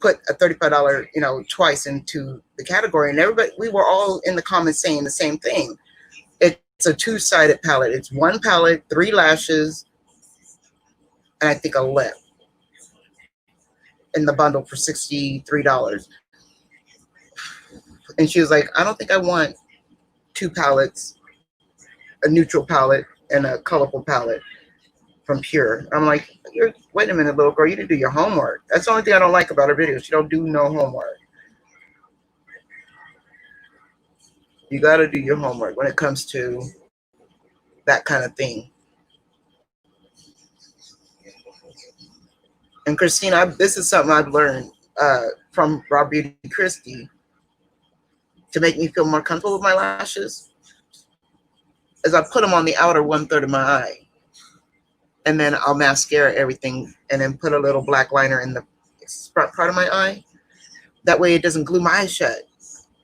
put a $35, twice into the category. And everybody, we were all in the comments saying the same thing. It's a two-sided palette. It's one palette, 3 lashes, and I think a lip in the bundle for $63. And she was like, I don't think I want 2 palettes, a neutral palette and a colorful palette from Pure. I'm like, wait a minute, little girl, you didn't do your homework. That's the only thing I don't like about her videos. She don't do no homework. You got to do your homework when it comes to that kind of thing. And Christine, this is something I've learned from Raw Beauty Christie to make me feel more comfortable with my lashes, is I put them on the outer 1/3 of my eye. And then I'll mascara everything and then put a little black liner in the front part of my eye. That way it doesn't glue my eyes shut.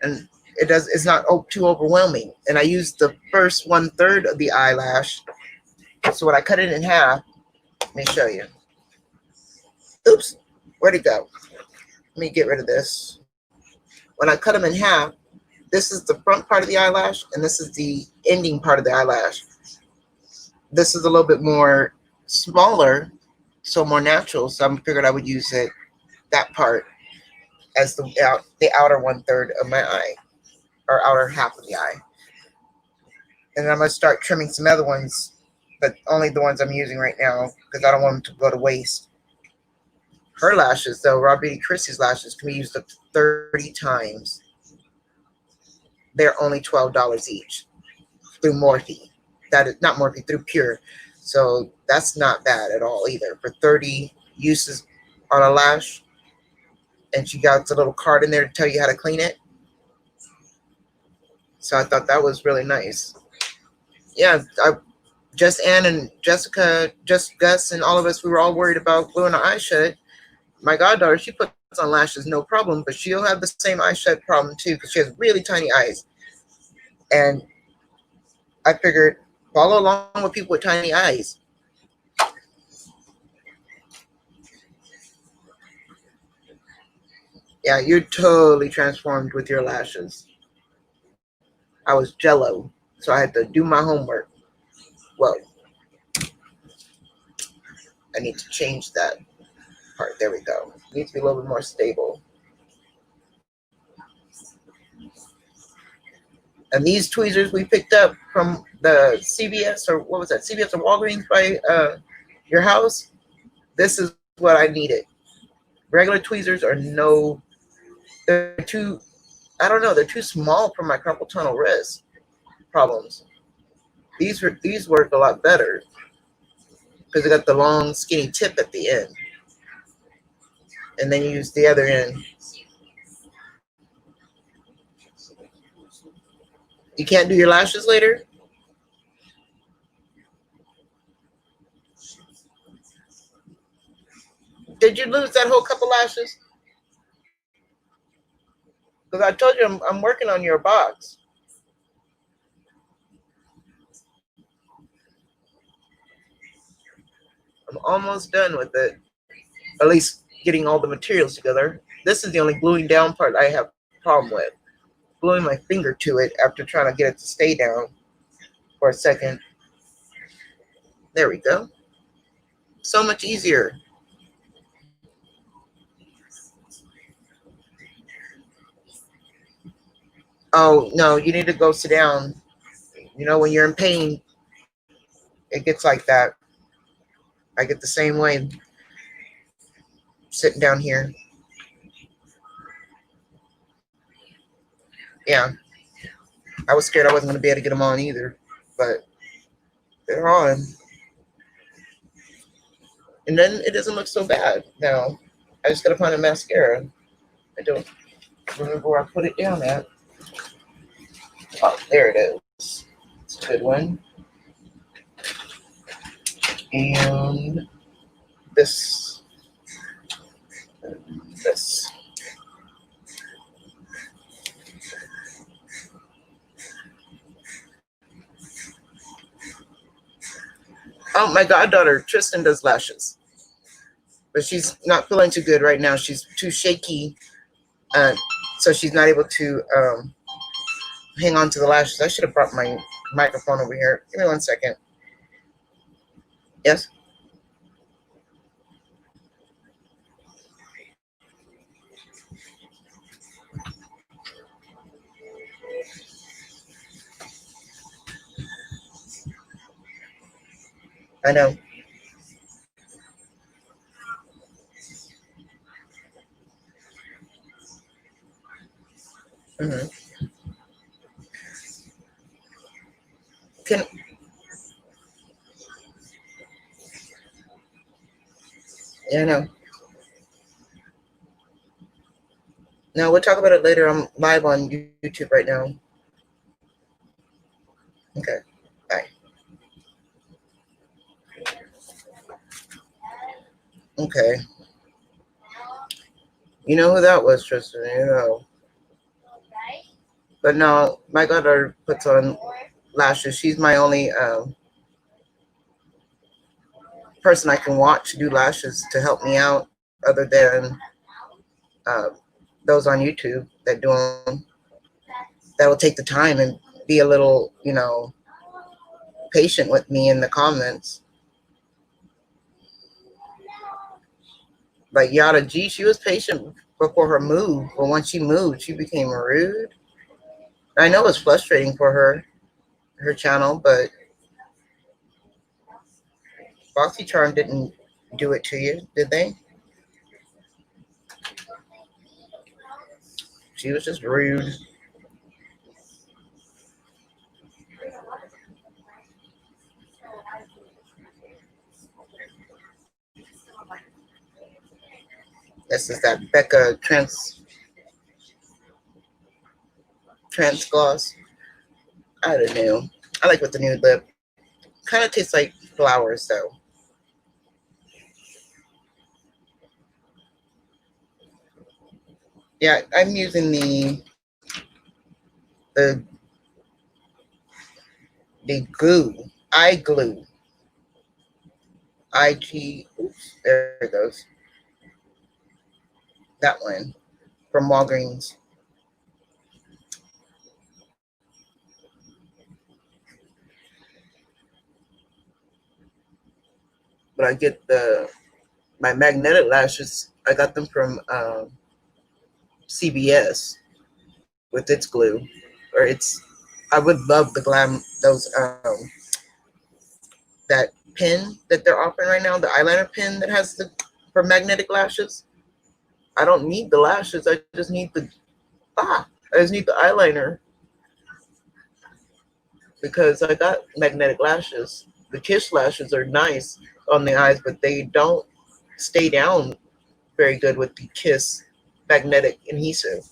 And it's not too overwhelming. And I use the first 1/3 of the eyelash. So when I cut it in half, let me show you. Oops, where'd it go? Let me get rid of this. When I cut them in half, this is the front part of the eyelash, and this is the ending part of the eyelash. This is a little bit more smaller, so more natural. So I figured I would use that part as the outer 1/3 of my eye, or outer half of the eye. And then I'm gonna start trimming some other ones, but only the ones I'm using right now because I don't want them to go to waste. Her lashes, though, Raw Beauty Christie's lashes, can be used up to 30 times. They're only $12 each through Morphe. That is not Morphe, through Pure. So that's not bad at all either. For 30 uses on a lash, and she got the little card in there to tell you how to clean it. So I thought that was really nice. Yeah, just Ann and Jessica, just Gus, and all of us, we were all worried about gluing our eyes shut. My goddaughter, she puts on lashes no problem, but she'll have the same eye shut problem too because she has really tiny eyes. And I figured follow along with people with tiny eyes. Yeah, you're totally transformed with your lashes. I was jello, so I had to do my homework. Whoa. I need to change that part. There we go. It needs to be a little bit more stable. And these tweezers we picked up from the CVS, or what was that? CVS or Walgreens by your house. This is what I needed. Regular tweezers are they're too, I don't know, they're too small for my carpal tunnel wrist problems. These work a lot better because they got the long skinny tip at the end. And then you use the other end. You can't do your lashes later? Did you lose that whole couple lashes? Because I told you I'm working on your box. I'm almost done with it. At least getting all the materials together. This is the only gluing down part I have a problem with. Gluing my finger to it after trying to get it to stay down for a second. There we go. So much easier. Oh, no, you need to go sit down. You know, when you're in pain, it gets like that. I get the same way sitting down here. Yeah, I was scared I wasn't going to be able to get them on either, but they're on. And then it doesn't look so bad now. I just got to find a mascara. I don't remember where I put it down at. Oh, there it is. It's a good one. And this. This. Oh, my goddaughter, Tristan, does lashes. But she's not feeling too good right now. She's too shaky. So she's not able to hang on to the lashes. I should have brought my microphone over here. Give me 1 second. Yes? I know. Mm-hmm. Can Yeah, I know. No, we'll talk about it later. I'm live on YouTube right now. Okay. Bye. Okay. You know who that was, Tristan. You know. But no, my daughter puts on lashes. She's my only person I can watch do lashes to help me out, other than uh, those on YouTube that do them. That will take the time and be a little, patient with me in the comments. Like Yada G, she was patient before her move, but once she moved, she became rude. I know it's frustrating for her channel, but Foxy Charm didn't do it to you, did they? She was just rude. This is that Becca trans gloss. I don't know. I like with the nude lip. Kind of tastes like flowers though. Yeah, I'm using the the glue. Eye glue. Oops, there it goes. That one from Walgreens. But I get my magnetic lashes. I got them from CVS with its glue, or its. I would love the glam those that pin that they're offering right now, the eyeliner pin that has the for magnetic lashes. I don't need the lashes. I just need I just need the eyeliner because I got magnetic lashes. The Kiss lashes are nice on the eyes, but they don't stay down very good with the Kiss magnetic adhesive.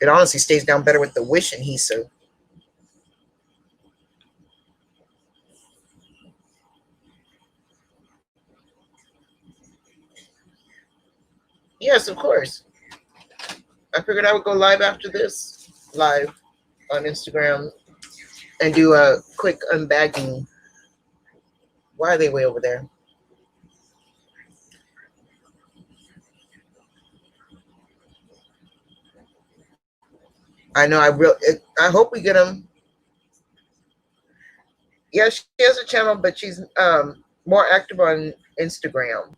It honestly stays down better with the Wish adhesive. Yes, of course. I figured I would go live after this, live on Instagram, and do a quick unbagging. Why are they way over there? I know. I hope we get them. Yeah, she has a channel, but she's more active on Instagram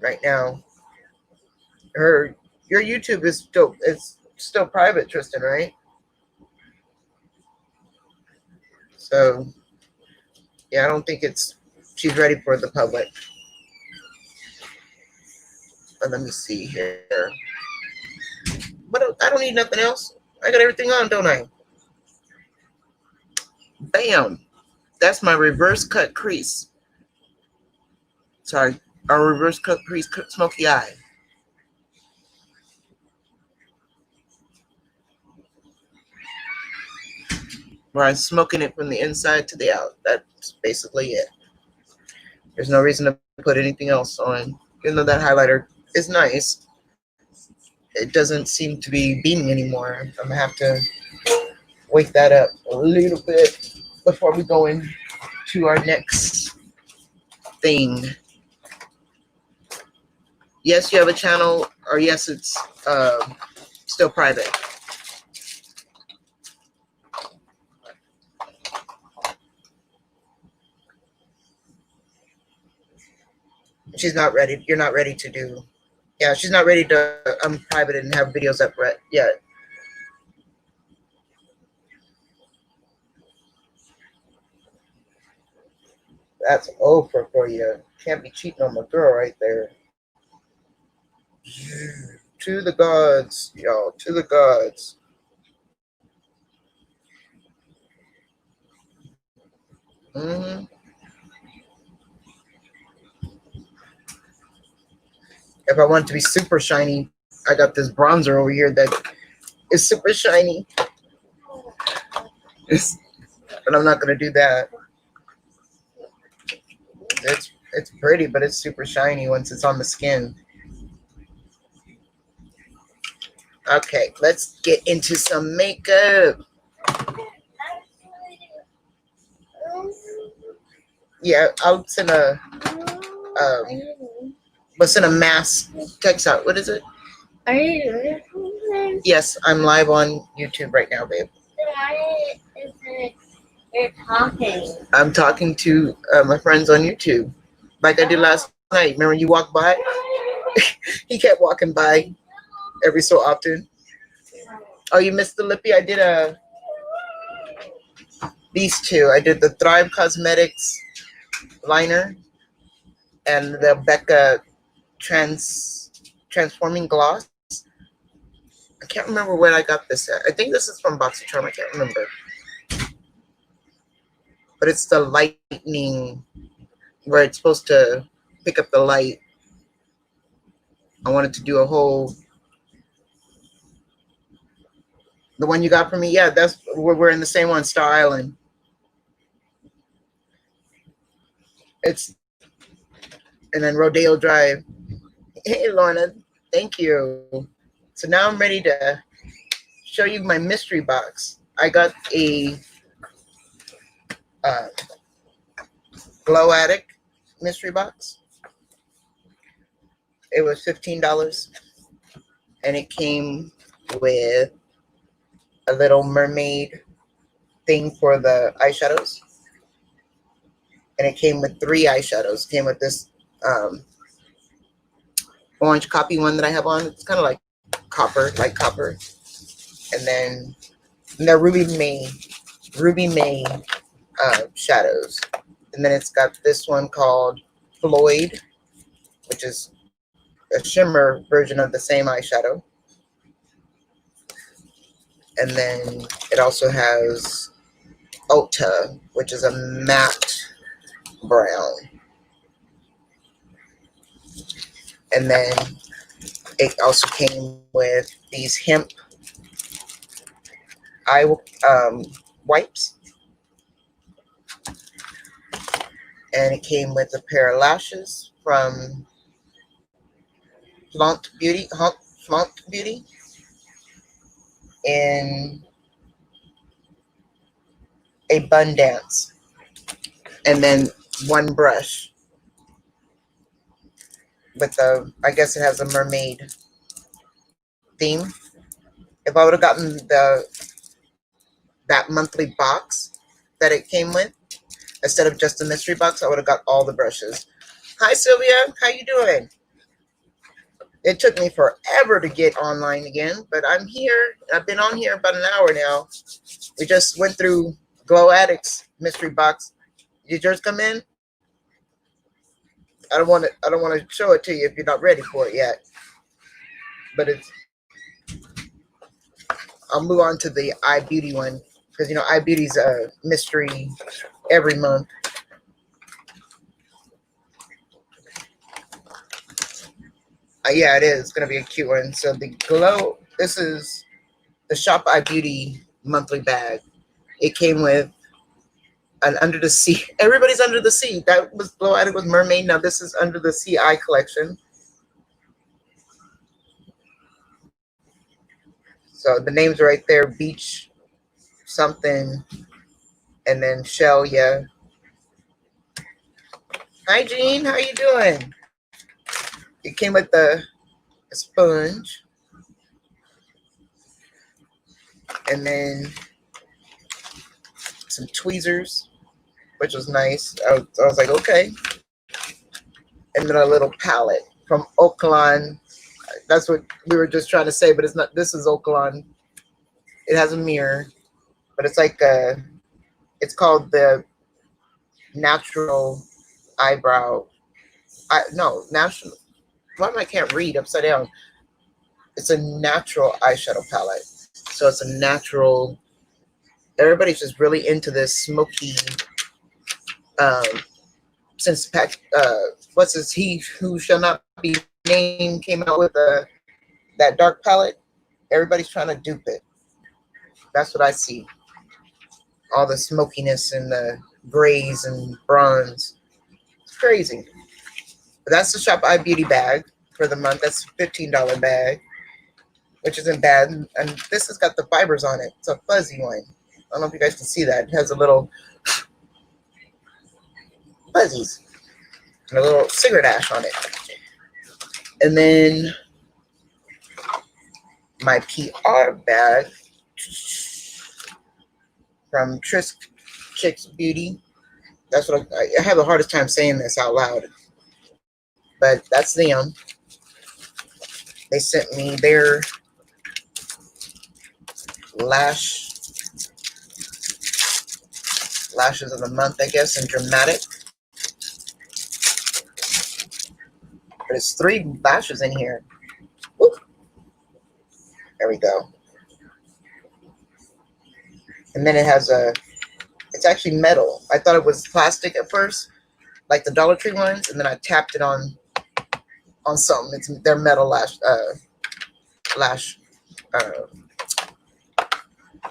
right now. Your YouTube is still private, Tristan, right? So yeah, I don't think she's ready for the public. But let me see here. But I don't need nothing else. I got everything on, don't I? Bam. That's my reverse cut crease. Sorry, our reverse cut crease smoky eye. Where I'm smoking it from the inside to the out. That's basically it. There's no reason to put anything else on. Even though that highlighter is nice, it doesn't seem to be beaming anymore. I'm going to have to wake that up a little bit before we go into our next thing. Yes, you have a channel, or yes, it's still private. She's not ready. You're not ready to do. Yeah, she's not ready to private and have videos up yet. That's over for you. Can't be cheating on my girl right there. To the gods, y'all. To the gods. Mm-hmm. If I want it to be super shiny, I got this bronzer over here that is super shiny. But I'm not gonna do that. It's pretty, but it's super shiny once it's on the skin. Okay, let's get into some makeup. Yeah, I'll send a mass text out. What is it? Are you doing something? Yes, I'm live on YouTube right now, babe. Why isn't you're talking? I'm talking to my friends on YouTube, like I did last night. Remember you walked by? He kept walking by every so often. Oh, you missed the lippy? I did these two. I did the Thrive Cosmetics liner and the Becca Transforming Gloss. I can't remember where I got this at. I think this is from BoxyCharm. I can't remember. But it's the lightning where it's supposed to pick up the light. I wanted to do a whole... The one you got from me? Yeah, that's we're in the same one, Star Island. It's... And then Rodeo Drive. Hey, Lorna. Thank you. So now I'm ready to show you my mystery box. I got a Glow Addict mystery box. It was $15, and it came with a little mermaid thing for the eyeshadows, and it came with 3 eyeshadows. It came with this orange copy one that I have on. It's kind of like copper, light copper, and then the Ruby May shadows. And then it's got this one called Floyd, which is a shimmer version of the same eyeshadow. And then it also has Ulta, which is a matte brown. And then it also came with these hemp eye wipes. And it came with a pair of lashes from Flaunt Beauty, in a bun dance, and then one brush with I guess it has a mermaid theme. If I would have gotten that monthly box that it came with, instead of just a mystery box, I would have got all the brushes. Hi Sylvia, how you doing? It took me forever to get online again, but I'm here. I've been on here about an hour now. We just went through Glow Addicts mystery box. Did yours come in? I don't want to show it to you if you're not ready for it yet. But I'll move on to the iBeauty one, because iBeauty's a mystery every month. Yeah, it is going to be a cute one. So the Glow, this is the Shop iBeauty monthly bag. It came with an Under the Sea. Everybody's Under the Sea. That was Glow Addict with Mermaid. Now this is Under the Sea Eye Collection. So the names are right there. Beach something. And then Shell, yeah. Hi, Jean. How you doing? It came with a sponge. And then some tweezers, which was nice. I was like, okay. And then a little palette from Oaklawn. That's what we were just trying to say, but it's not. This is Oaklawn. It has a mirror, but it's like it's called the Natural Eyebrow. Natural. Why am I can't read upside down? It's a natural eyeshadow palette. So it's a natural. Everybody's just really into this smoky. Since what's his He Who Shall Not Be Named came out with that dark palette, everybody's trying to dupe it. That's what I see. All the smokiness and the grays and bronze. It's crazy. But that's the Shop iBeauty bag for the month. That's a $15 bag, which isn't bad. And this has got the fibers on it. It's a fuzzy one. I don't know if you guys can see that. It has a little fuzzies and a little cigarette ash on it. And then my PR bag from Chicks Beauty. That's what I have the hardest time saying this out loud. But that's them. They sent me their lashes of the month, I guess, in dramatic. But it's 3 lashes in here. Woo. There we go. And then it has it's actually metal. I thought it was plastic at first, like the Dollar Tree ones, and then I tapped it on something. They're metal lash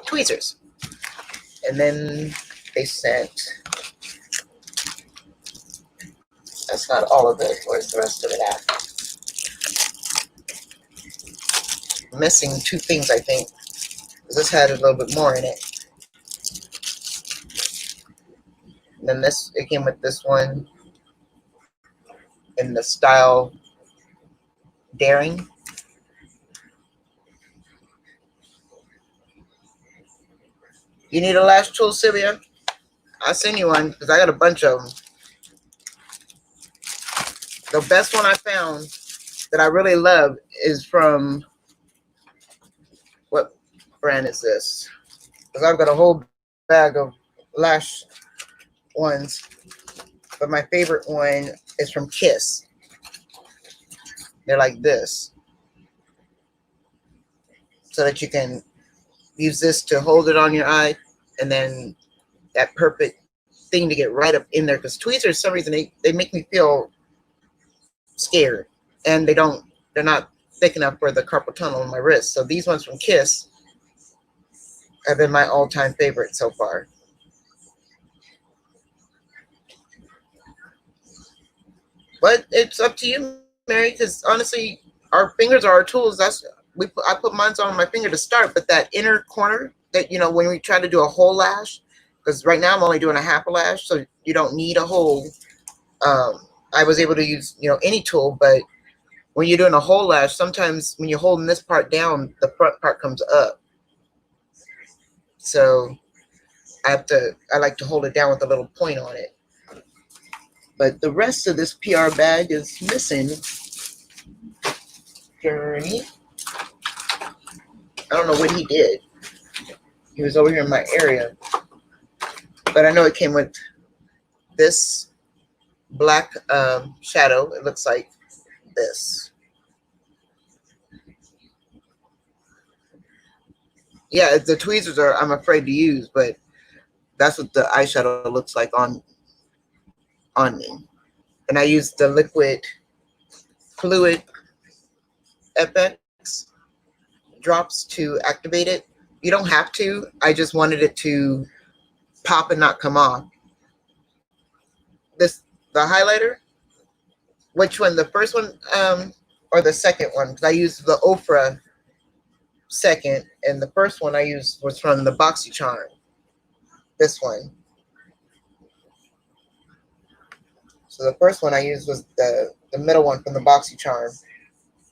tweezers. And then they sent, that's not all of it. Where's the rest of it at? I'm missing 2 things, I think. This had a little bit more in it. And then it came with this one in the style Daring. You need a lash tool, Sylvia? I'll send you one because I got a bunch of them. The best one I found that I really love is from, what brand is this? Because I've got a whole bag of lash ones, but my favorite one is from Kiss. They're like this, so that you can use this to hold it on your eye, and then that perfect thing to get right up in there. Because tweezers, for some reason, they make me feel scared, and they're not thick enough for the carpal tunnel in my wrist. So these ones from Kiss have been my all-time favorite so far. But it's up to you, Mary, because honestly, our fingers are our tools. I put mine on my finger to start, but that inner corner that when we try to do a whole lash, because right now I'm only doing a half a lash, so you don't need a whole. I was able to use any tool, but when you're doing a whole lash, sometimes when you're holding this part down, the front part comes up. So I like to hold it down with a little point on it. But the rest of this PR bag is missing. Journey. I don't know what he did. He was over here in my area. But I know it came with this black shadow. It looks like this. Yeah, the tweezers I'm afraid to use, but that's what the eyeshadow looks like on me. And I use the liquid fluid FX drops to activate it. You don't have to. I just wanted it to pop and not come off. The highlighter. Which one? The first one or the second one? Because I used the Ofra second, and the first one I used was from the BoxyCharm. This one. So the first one I used was the middle one from the BoxyCharm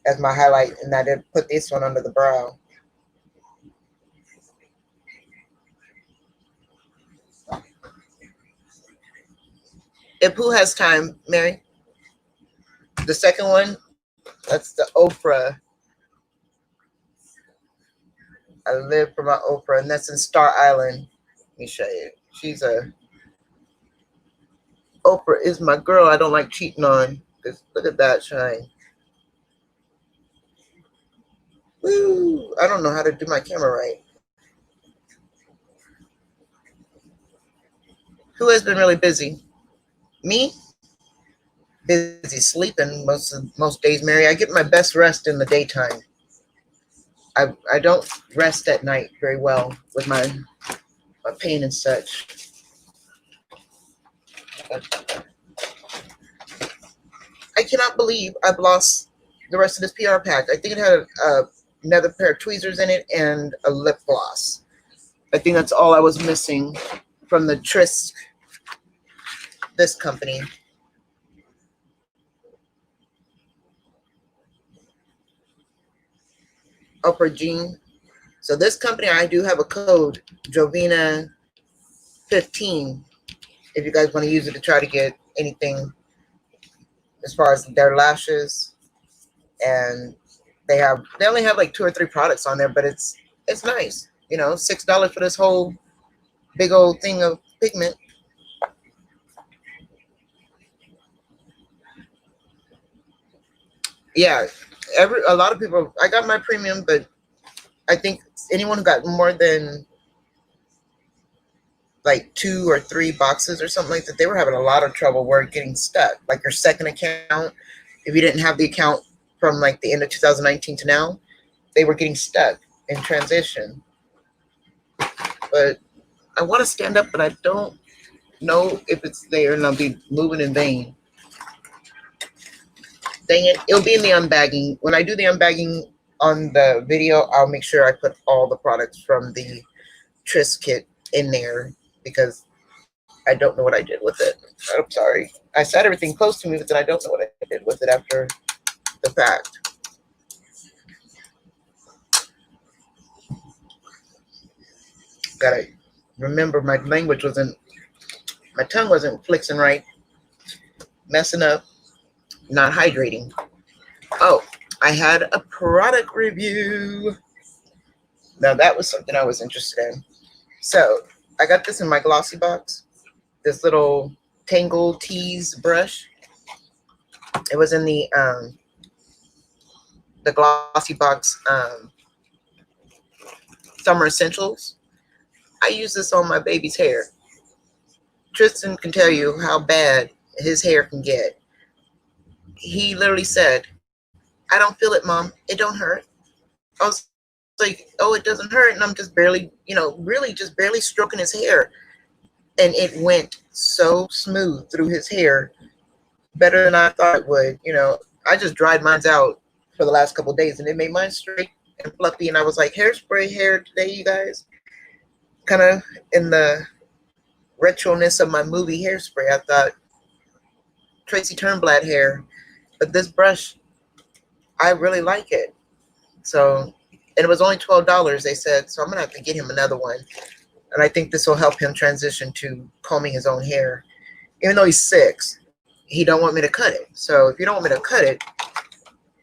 as my highlight, and I did put this one under the brow. If who has time, Mary? The second one, that's the Ofra. I live for my Ofra, and that's in Star Island. Let me show you. Oprah is my girl. I don't like cheating on. Because look at that shine. Woo! I don't know how to do my camera right. Who has been really busy? Me? Busy sleeping most days, Mary. I get my best rest in the daytime. I don't rest at night very well with my pain and such. I cannot believe I've lost the rest of this PR pack. I think it had another pair of tweezers in it and a lip gloss. I think that's all I was missing from the Trisk, this company. Upper Jean. So this company, I do have a code, Jovina15, if you guys want to use it to try to get anything as far as their lashes. And they only have like 2 or 3 products on there, but it's nice. $6 for this whole big old thing of pigment. Yeah, a lot of people, I got my premium, but I think anyone who got more than like 2 or 3 boxes or something like that, they were having a lot of trouble getting stuck. Like your second account, if you didn't have the account from like the end of 2019 to now, they were getting stuck in transition. But I want to stand up, but I don't know if it's there, and I'll be moving in vain. Dang it. It'll be in the unbagging. When I do the unbagging on the video, I'll make sure I put all the products from the Tris kit in there, because I don't know what I did with it. I'm sorry. I set everything close to me, but then I don't know what I did with it after the fact. Gotta remember my tongue wasn't flexing right, messing up, not hydrating. Oh, I had a product review. Now that was something I was interested in. So I got this in my glossy box, this little Tangle Tease brush. It was in the glossy box Summer Essentials. I use this on my baby's hair. Tristan can tell you how bad his hair can get. He literally said, "I don't feel it, Mom. It don't hurt." I was like, "Oh, it doesn't hurt." And I'm just barely, really just barely stroking his hair. And it went so smooth through his hair, better than I thought it would. I just dried mine out for the last couple of days, and it made mine straight and fluffy. And I was like, hairspray hair today, you guys. Kind of in the retroness of my movie Hairspray, I thought Tracy Turnblad hair, but this brush, I really like it. So, and it was only $12, they said, so I'm gonna have to get him another one. And I think this will help him transition to combing his own hair. Even though he's 6, he don't want me to cut it. So if you don't want me to cut it,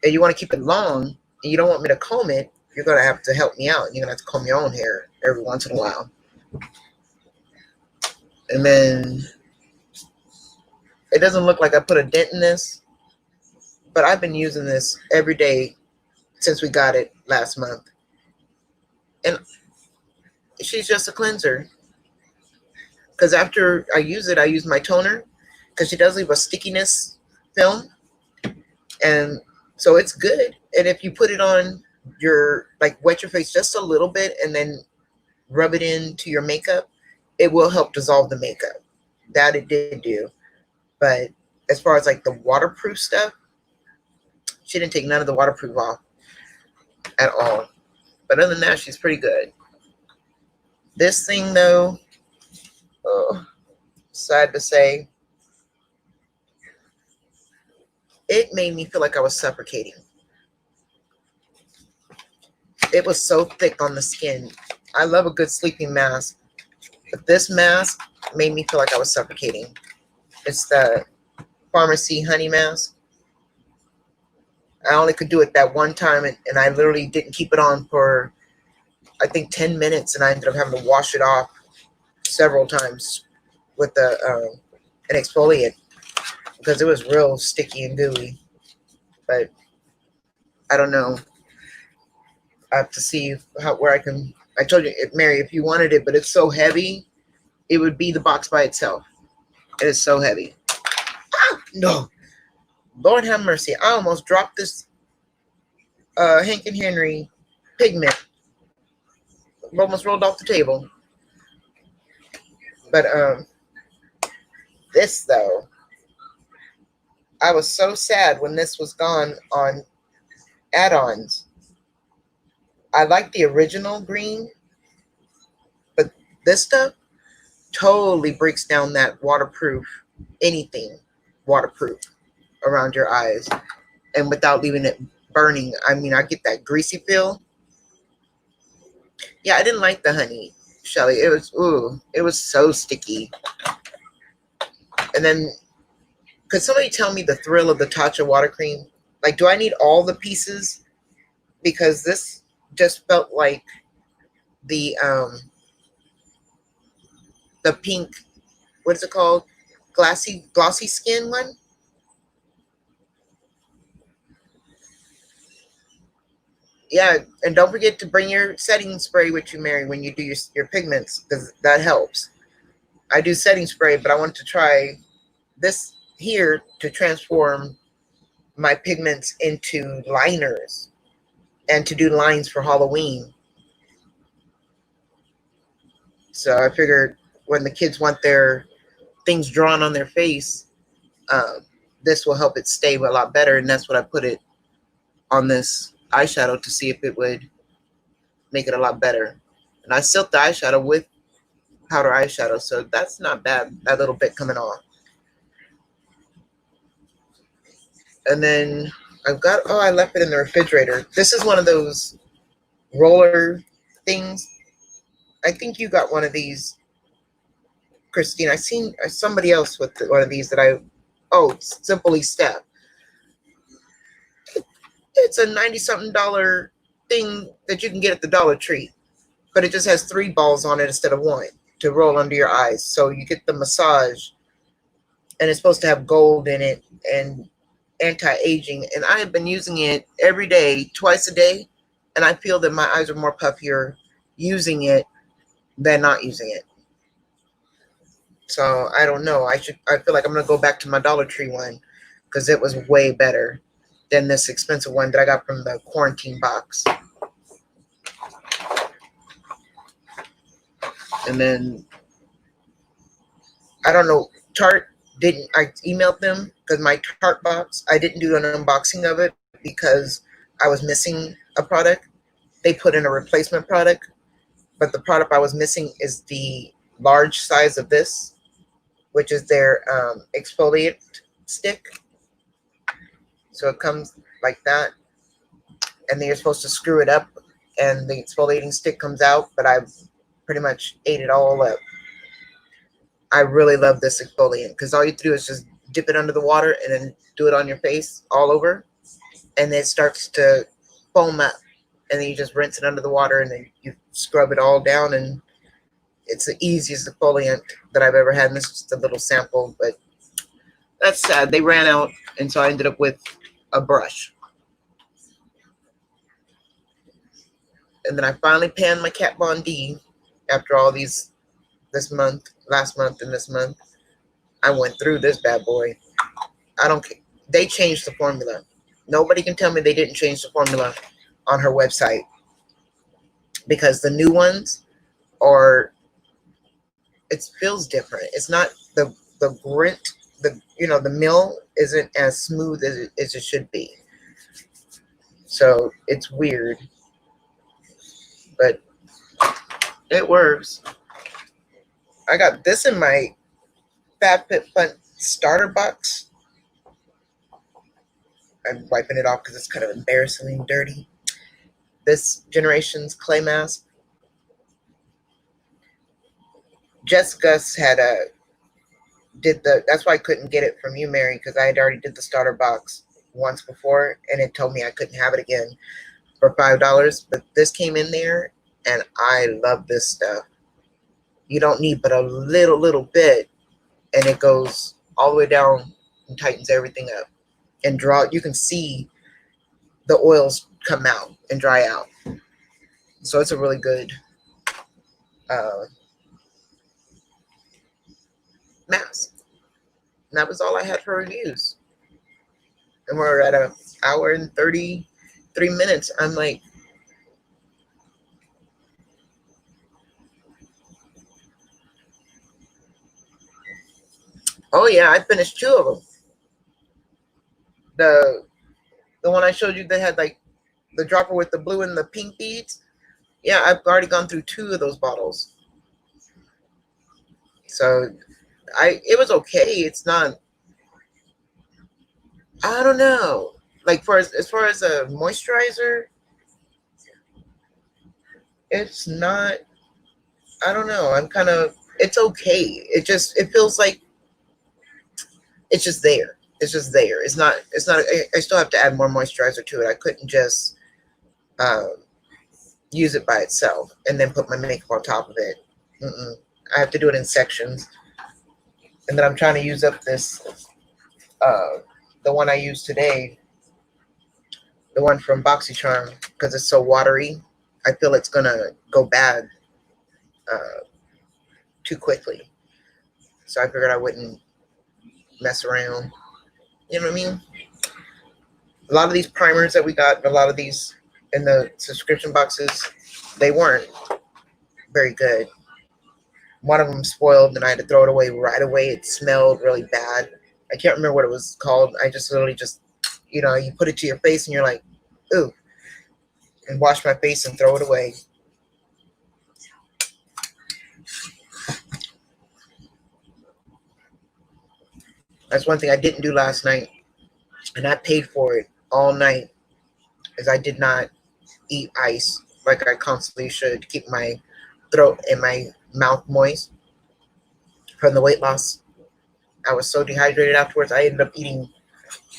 and you want to keep it long, and you don't want me to comb it, you're gonna have to help me out. You're gonna have to comb your own hair every once in a while. And then it doesn't look like I put a dent in this, but I've been using this every day since we got it last month. And she's just a cleanser. Because after I use it, I use my toner, because she does leave a stickiness film. And so it's good. And if you put it on your, like, wet your face just a little bit and then rub it into your makeup, it will help dissolve the makeup. That it did do. But as far as like the waterproof stuff, she didn't take none of the waterproof off at all. But other than that, she's pretty good. This thing though, oh, sad to say, it made me feel like I was suffocating. It was so thick on the skin. I love a good sleeping mask, but this mask made me feel like I was suffocating. It's the Pharmacy Honey Mask. I only could do it that one time, and I literally didn't keep it on for, I think, 10 minutes, and I ended up having to wash it off several times with an exfoliant because it was real sticky and gooey. But I don't know. I have to see where I can. I told you, Mary, if you wanted it, but it's so heavy, it would be the box by itself. It is so heavy. Ah, no. Lord have mercy. I almost dropped this Hank and Henry pigment. Almost rolled off the table. But this though, I was so sad when this was gone on add-ons. I like the original green, but this stuff totally breaks down that waterproof, anything waterproof around your eyes, and without leaving it burning. I mean, I get that greasy feel. Yeah, I didn't like the honey, Shelly. It was so sticky. And then, could somebody tell me the thrill of the Tatcha water cream? Like, do I need all the pieces? Because this just felt like the pink, what is it called? Glossy skin one. Yeah, and don't forget to bring your setting spray with you, Mary, when you do your pigments, because that helps. I do setting spray, but I want to try this here to transform my pigments into liners and to do lines for Halloween. So I figured when the kids want their things drawn on their face, this will help it stay a lot better. And that's what I put it on this eyeshadow to see if it would make it a lot better. And I silked the eyeshadow with powder eyeshadow, so that's not bad, that little bit coming off. And then I've got, oh, I left it in the refrigerator. This is one of those roller things. I think you got one of these, Christine. I seen somebody else with one of these that Simply Step. It's a $90-something thing that you can get at the Dollar Tree, but it just has 3 balls on it instead of 1 to roll under your eyes. So you get the massage, and it's supposed to have gold in it and anti-aging. And I have been using it every day, twice a day, and I feel that my eyes are more puffier using it than not using it. So I don't know. I feel like I'm gonna go back to my Dollar Tree one because it was way better than this expensive one that I got from the quarantine box. And then I don't know, Tarte didn't, I emailed them because my Tarte box, I didn't do an unboxing of it because I was missing a product. They put in a replacement product, but the product I was missing is the large size of this, which is their exfoliate stick. So it comes like that, and then you're supposed to screw it up, and the exfoliating stick comes out, but I pretty much ate it all up. I really love this exfoliant because all you have to do is just dip it under the water and then do it on your face all over, and then it starts to foam up, and then you just rinse it under the water, and then you scrub it all down, and it's the easiest exfoliant that I've ever had. And this is just a little sample, but that's sad. They ran out, and so I ended up with a brush. And then I finally panned my Kat Von D after all these, this month, last month, and this month. I went through this bad boy. I don't care. They changed the formula. Nobody can tell me they didn't change the formula on her website, because the new ones are, it feels different. It's not the grint, the mill isn't as smooth as it should be. So it's weird, but it works. I got this in my FabFitFun starter box. I'm wiping it off because it's kind of embarrassingly dirty. This generation's clay mask. Jessica had that's why I couldn't get it from you, Mary, because I had already did the starter box once before, and it told me I couldn't have it again for $5. But this came in there, and I love this stuff. You don't need but a little bit, and it goes all the way down and tightens everything up. And you can see the oils come out and dry out. So it's a really good mask. And that was all I had for reviews. And we're at an hour and 33 minutes. I'm like, oh yeah, I finished 2 of them. The one I showed you that had like the dropper with the blue and the pink beads. Yeah, I've already gone through 2 of those bottles. So it was okay. It's not, I don't know. Like as far as a moisturizer, it's not, I don't know. It's okay. It feels like it's just there. It's just there. It's not, I still have to add more moisturizer to it. I couldn't just use it by itself and then put my makeup on top of it. I have to do it in sections. And then I'm trying to use up this, the one I used today, the one from BoxyCharm, because it's so watery. I feel it's going to go bad too quickly. So I figured I wouldn't mess around. You know what I mean? A lot of these primers that we got, a lot of these in the subscription boxes, they weren't very good. One of them spoiled, and I had to throw it away right away. It smelled really bad. I can't remember what it was called. I just literally you put it to your face, and you're like, ooh, and wash my face and throw it away. That's one thing I didn't do last night, and I paid for it all night, is I did not eat ice like I constantly should to keep my throat and my mouth moist from the weight loss. I was so dehydrated afterwards. I ended up eating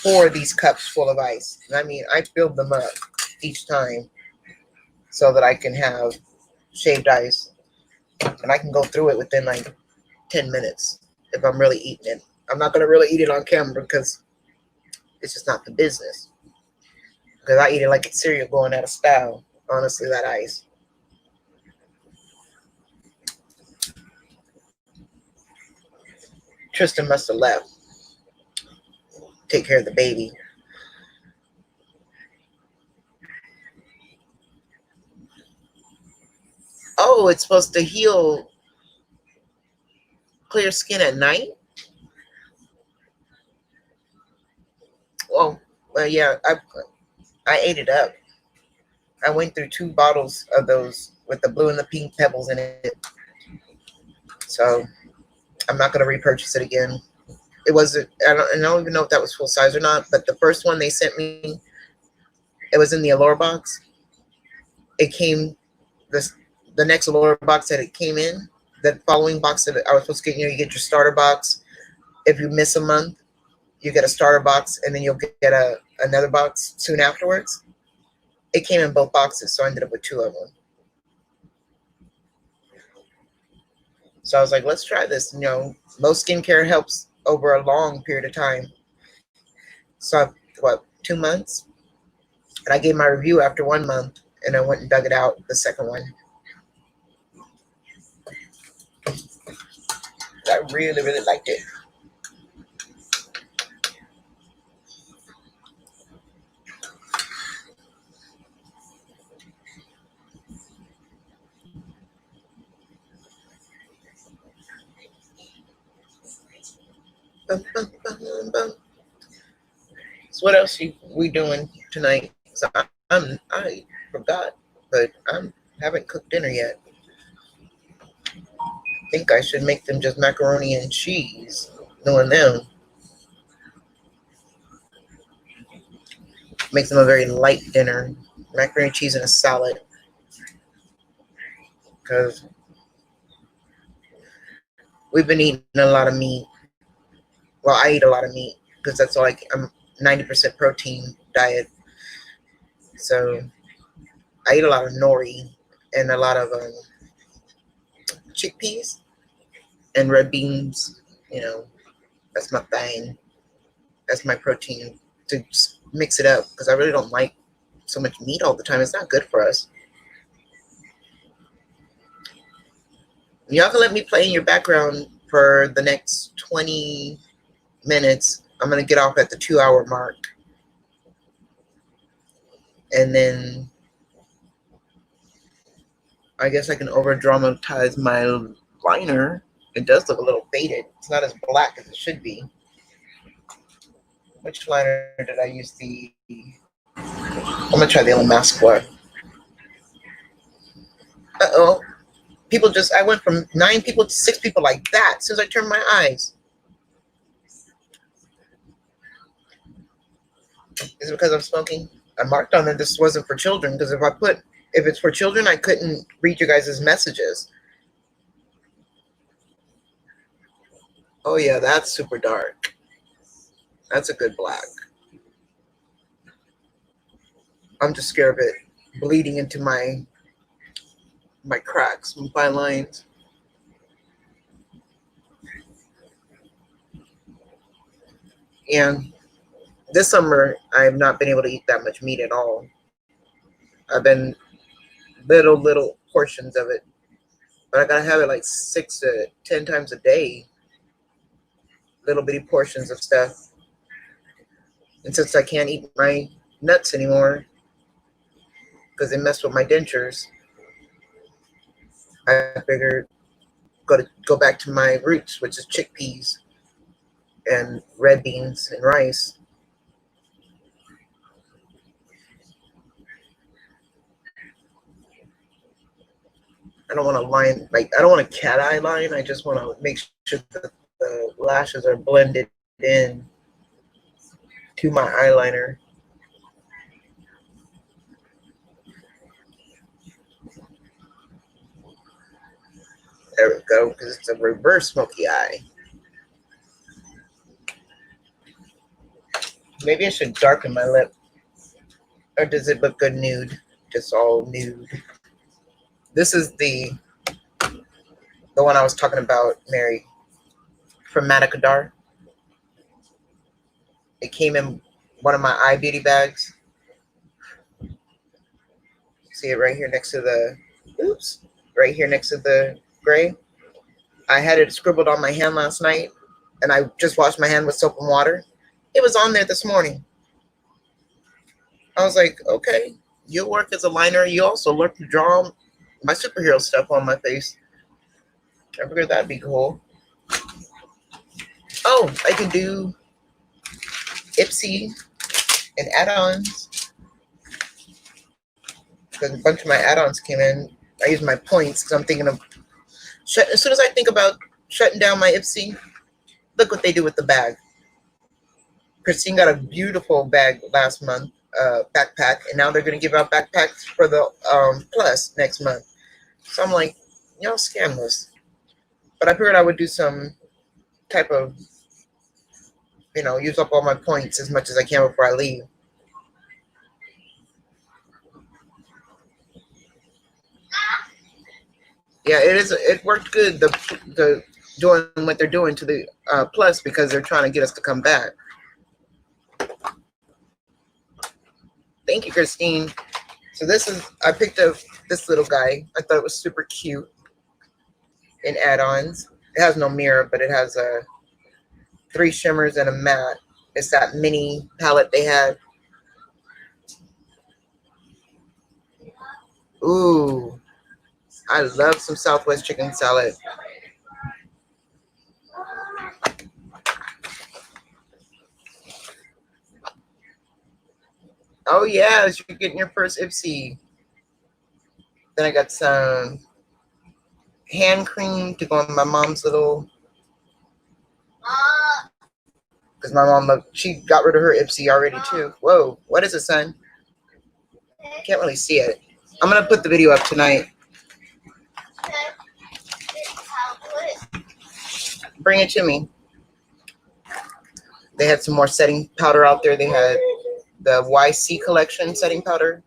4 of these cups full of ice. And I mean, I filled them up each time so that I can have shaved ice. And I can go through it within like 10 minutes if I'm really eating it. I'm not going to really eat it on camera because it's just not the business. Because I eat it like it's cereal going out of style. Honestly, that ice. Tristan must have left. Take care of the baby. Oh, it's supposed to heal clear skin at night? Well, yeah, I ate it up. I went through 2 bottles of those with the blue and the pink pebbles in it. So I'm not going to repurchase it again. It wasn't, I don't even know if that was full size or not, but the first one they sent me, it was in the Allure box. It came, this, the next Allure box that it came in, the following box that I was supposed to get, you get your starter box. If you miss a month, you get a starter box, and then you'll get another box soon afterwards. It came in both boxes, so I ended up with 2 of them. So I was like, let's try this. Most skincare helps over a long period of time. So, 2 months? And I gave my review after 1 month, and I went and dug it out, the second one. I really, really liked it. So what else we doing tonight? So I forgot, but I haven't cooked dinner yet. I think I should make them just macaroni and cheese, knowing them. Make them a very light dinner, macaroni and cheese and a salad, because we've been eating a lot of meat. Well, I eat a lot of meat because that's all I'm 90% protein diet. So I eat a lot of nori and a lot of chickpeas and red beans. That's my thing. That's my protein to mix it up because I really don't like so much meat all the time. It's not good for us. Y'all can let me play in your background for the next 20 minutes. I'm going to get off at the 2-hour mark. And then I guess I can over dramatize my liner. It does look a little faded. It's not as black as it should be. Which liner did I use? I'm going to try the El Mascara. Uh-oh. I went from 9 people to 6 people like that as soon as I turned my eyes. Is it because I'm smoking? I marked on that this wasn't for children because if it's for children, I couldn't read you guys' messages. Oh yeah, that's super dark. That's a good black. I'm just scared of it bleeding into my cracks, my fine lines. And this summer, I have not been able to eat that much meat at all. I've been little portions of it, but I gotta have it like 6 to 10 times a day. Little bitty portions of stuff. And since I can't eat my nuts anymore because they mess with my dentures, I figured go back to my roots, which is chickpeas and red beans and rice. I don't want to line, I don't want a cat eye line. I just want to make sure that the lashes are blended in to my eyeliner. There we go, because it's a reverse smoky eye. Maybe I should darken my lip. Or does it look good nude? Just all nude. This is the one I was talking about, Mary, from Madakadar. It came in one of my eye beauty bags. See it right here next to the, right here next to the gray. I had it scribbled on my hand last night, and I just washed my hand with soap and water. It was on there this morning. I was like, okay, you'll work as a liner. You also learn to draw my superhero stuff on my face. I figured that'd be cool. Oh, I can do Ipsy and add-ons. because a bunch of my add-ons came in. I use my points because I'm thinking of as soon as I think about shutting down my Ipsy, look what they do with the bag. Christine got a beautiful bag last month, backpack, and now they're going to give out backpacks for the Plus next month. So I'm like, y'all scamless. But I figured I would do some type of, use up all my points as much as I can before I leave. Yeah, it worked good. The doing what they're doing to the Plus because they're trying to get us to come back. Thank you, Christine. So I picked up this little guy. I thought it was super cute in add-ons. It has no mirror, but it has 3 shimmers and a matte. It's that mini palette they had. Ooh, I love some Southwest chicken salad. Oh yeah, you're getting your first Ipsy. Then I got some hand cream to go on my mom's little, because my mom, she got rid of her Ipsy already too. Whoa, what is it, son? Can't really see it. I'm gonna put the video up tonight. Bring it to me. They had some more setting powder out there. They had the YC collection setting powder,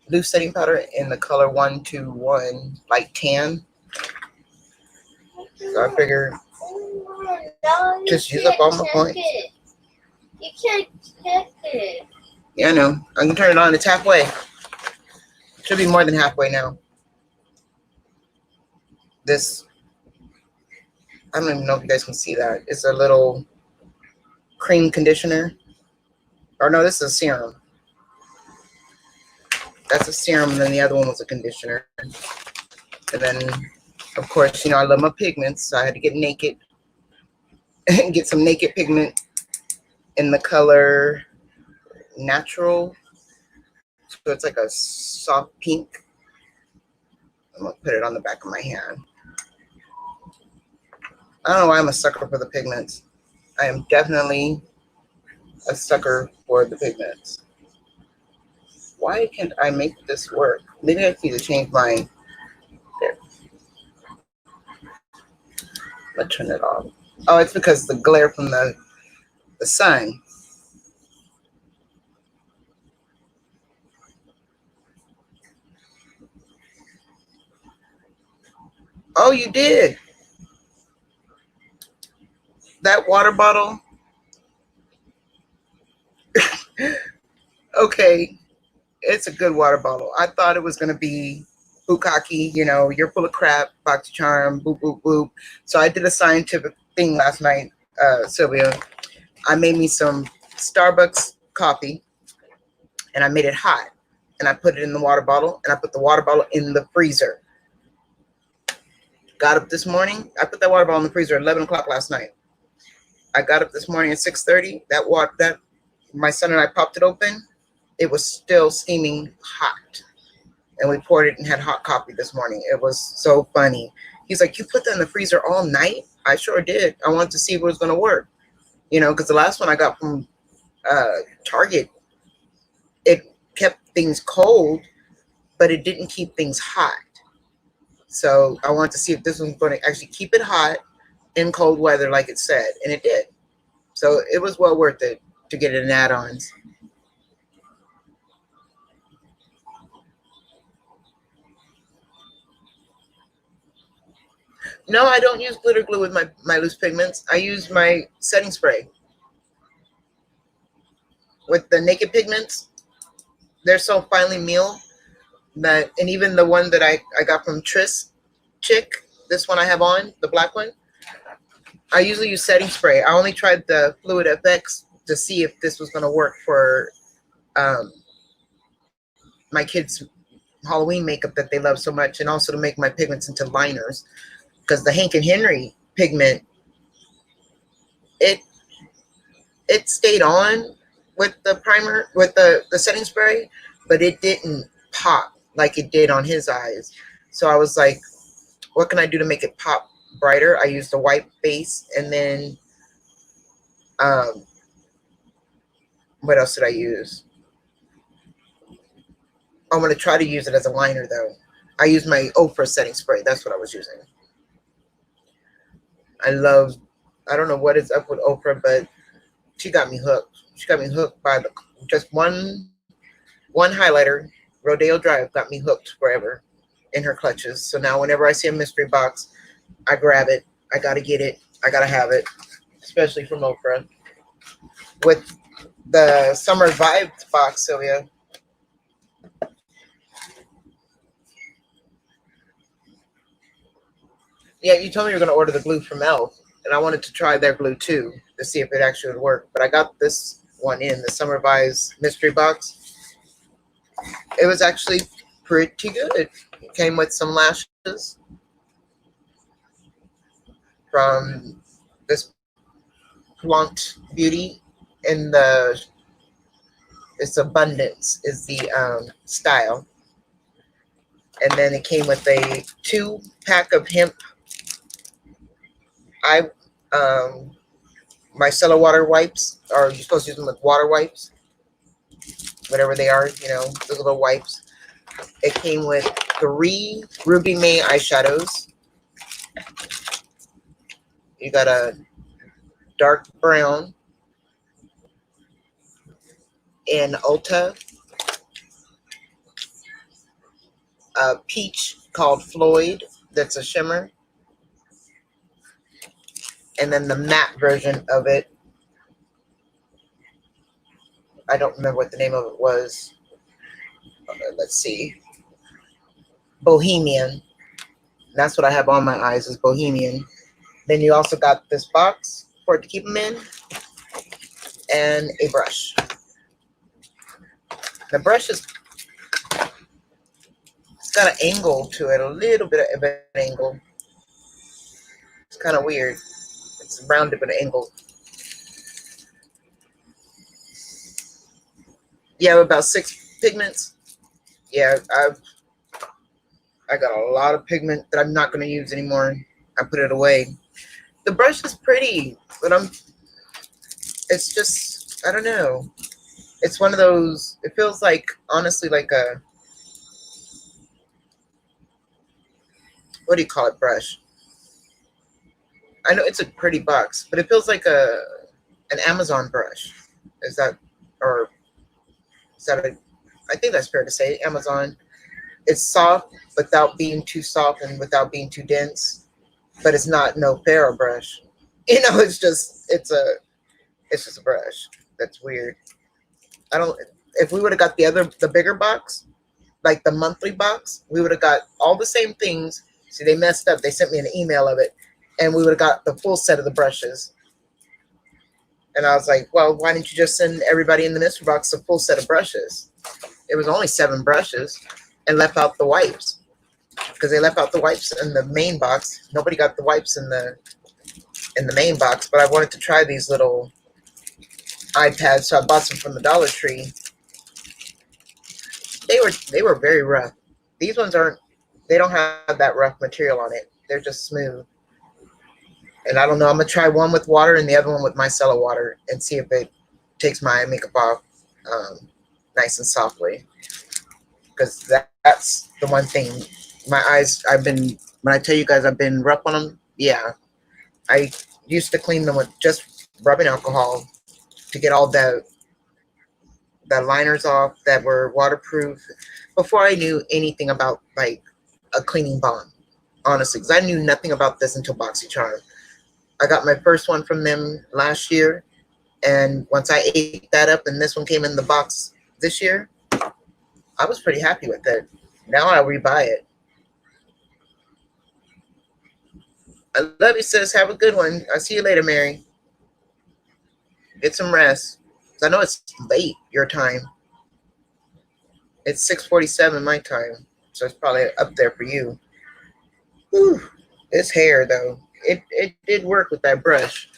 loose setting powder in the color 121 light tan. So I figured just use up all my points. You can't check it. Yeah, I know. I can turn it on. It's halfway. Should be more than halfway now. This, I don't even know if you guys can see that. It's a little cream conditioner. Or no, this is a serum. That's a serum, and then the other one was a conditioner. And then, of course, I love my pigments, so I had to get naked and get some naked pigment in the color Natural. So it's like a soft pink. I'm going to put it on the back of my hand. I don't know why I'm a sucker for the pigments. I am definitely a sucker for the pigments. Why can't I make this work? Maybe I need to change my, there. Let's turn it off. Oh, it's because the glare from the sun. Oh, you did. That water bottle. Okay. It's a good water bottle. I thought it was going to be bukkake, you're full of crap, BoxyCharm, boop, boop, boop. So I did a scientific thing last night, Sylvia. I made me some Starbucks coffee, and I made it hot. And I put it in the water bottle, and I put the water bottle in the freezer. Got up this morning. I put that water bottle in the freezer at 11 o'clock last night. I got up this morning at 6:30. That my son and I popped it open. It was still steaming hot. And we poured it and had hot coffee this morning. It was so funny. He's like, you put that in the freezer all night? I sure did. I wanted to see if it was going to work. Because the last one I got from Target, it kept things cold, but it didn't keep things hot. So I wanted to see if this one's going to actually keep it hot in cold weather like it said. And it did. So it was well worth it to get it in add-ons. No, I don't use glitter glue with my loose pigments. I use my setting spray. With the naked pigments, they're so finely milled that, and even the one that I got from Chick, this one I have on, the black one, I usually use setting spray. I only tried the Fluid FX to see if this was going to work for my kids' Halloween makeup that they love so much, and also to make my pigments into liners. Because the Hank and Henry pigment, it stayed on with the primer, with the setting spray, but it didn't pop like it did on his eyes. So I was like, what can I do to make it pop brighter? I used a white base, and then um, what else did I use? I'm going to try to use it as a liner, though. I used my Oprah setting spray. That's what I was using. I don't know what is up with Oprah, but she got me hooked. She got me hooked by just one highlighter. Rodeo Drive got me hooked forever in her clutches. So now whenever I see a mystery box, I grab it. I got to get it. I got to have it, especially from Oprah. With the Summer Vibes box, Sylvia. Yeah, you told me you were going to order the glue from Elf, and I wanted to try their glue too to see if it actually would work. But I got this one in the Summer Vibes mystery box. It was actually pretty good. It came with some lashes from this Blunt Beauty, and it's Abundance is the style. And then it came with a 2-pack of hemp micellar water wipes, or you're supposed to use them with water wipes, whatever they are, the little wipes. It came with 3 Ruby May eyeshadows. You got a dark brown in Ulta, a peach called Floyd that's a shimmer, and then the matte version of it. I don't remember what the name of it was. Let's see. Bohemian. That's what I have on my eyes is Bohemian. Then you also got this box for it to keep them in, and a brush. The brush it's got an angle to it, a little bit of an angle. It's kind of weird. It's rounded but angled. You have about 6 pigments. Yeah, I got a lot of pigment that I'm not going to use anymore. I put it away. The brush is pretty, but it's just, I don't know. It's one of those, it feels like, honestly, like a, what do you call it, brush? I know it's a pretty box, but it feels like an Amazon brush. Is that, or is that I think that's fair to say, Amazon. It's soft without being too soft and without being too dense, but it's not no Pharaoh brush. It's just a brush. That's weird. If we would have got the bigger box, like the monthly box, we would have got all the same things. See, they messed up. They sent me an email of it, and we would have got the full set of the brushes. And I was like, well, why didn't you just send everybody in the mystery box a full set of brushes? It was only 7 brushes, and left out the wipes, because they left out the wipes in the main box. Nobody got the wipes in the main box, but I wanted to try these little iPads, so I bought some from the Dollar Tree. They were very rough. These ones they don't have that rough material on it. They're just smooth. And I don't know, I'm gonna try one with water and the other one with micellar water and see if it takes my makeup off nice and softly. Because that's the one thing. My eyes, when I tell you guys I've been rough on them, yeah. I used to clean them with just rubbing alcohol to get all the liners off that were waterproof before I knew anything about like a cleaning balm, honestly, because I knew nothing about this until BoxyCharm. I got my first one from them last year, and once I ate that up and this one came in the box this year, I was pretty happy with it. Now I rebuy it. I love you, sis. Have a good one. I'll see you later, Mary. Get some rest. I know it's late your time. It's 6:47 my time, so it's probably up there for you. Whew. This hair, though, it did work with that brush.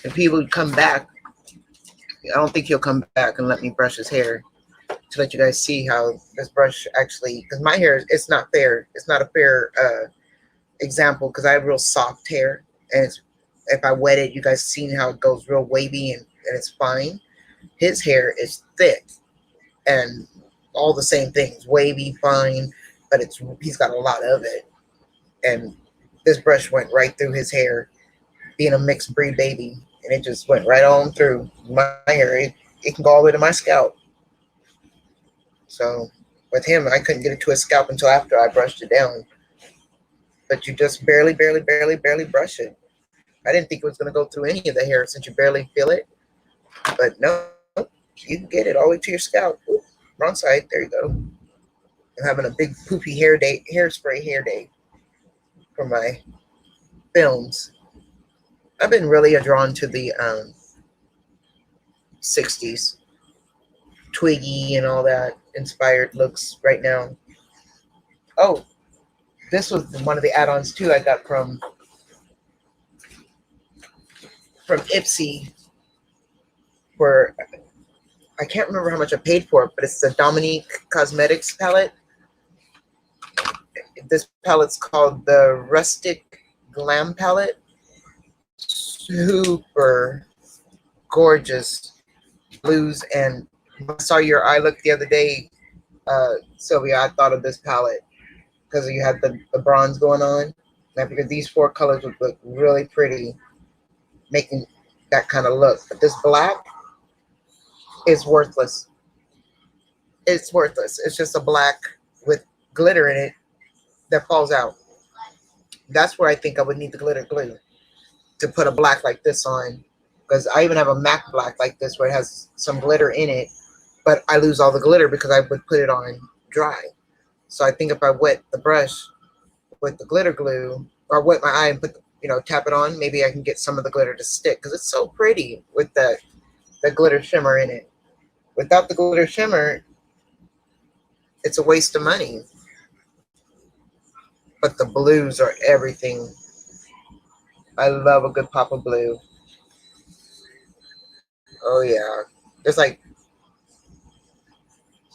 If he would come back, I don't think he'll come back and let me brush his hair to let you guys see how this brush actually, because my hair, it's not fair. It's not a fair example because I have real soft hair, and if I wet it, you guys seen how it goes real wavy and it's fine. His hair is thick and all the same things, wavy, fine, but he's got a lot of it. And this brush went right through his hair, being a mixed breed baby, and it just went right on through my hair. It can go all the way to my scalp. So with him, I couldn't get it to his scalp until after I brushed it down. But you just barely, barely, barely, barely brush it. I didn't think it was going to go through any of the hair since you barely feel it. But no, you can get it all the way to your scalp. Ooh, wrong side. There you go. I'm having a big poopy hairspray hair day for my films. I've been really drawn to the 60s, Twiggy and all that inspired looks right now. Oh, this was one of the add-ons too I got from Ipsy for, I can't remember how much I paid for it, but it's the Dominique Cosmetics palette. This palette's called the Rustic Glam palette. Super gorgeous blues, and I saw your eye look the other day, Sylvia. I thought of this palette because you had the bronze going on. Now, because these 4 colors would look really pretty, making that kind of look. But this black is worthless. It's worthless. It's just a black with glitter in it that falls out. That's where I think I would need the glitter glue to put a black like this on. Because I even have a MAC black like this where it has some glitter in it, but I lose all the glitter because I would put it on dry. So I think if I wet the brush with the glitter glue, or wet my eye and tap it on, maybe I can get some of the glitter to stick, because it's so pretty with the glitter shimmer in it. Without the glitter shimmer, it's a waste of money. But the blues are everything. I love a good pop of blue. Oh yeah, there's like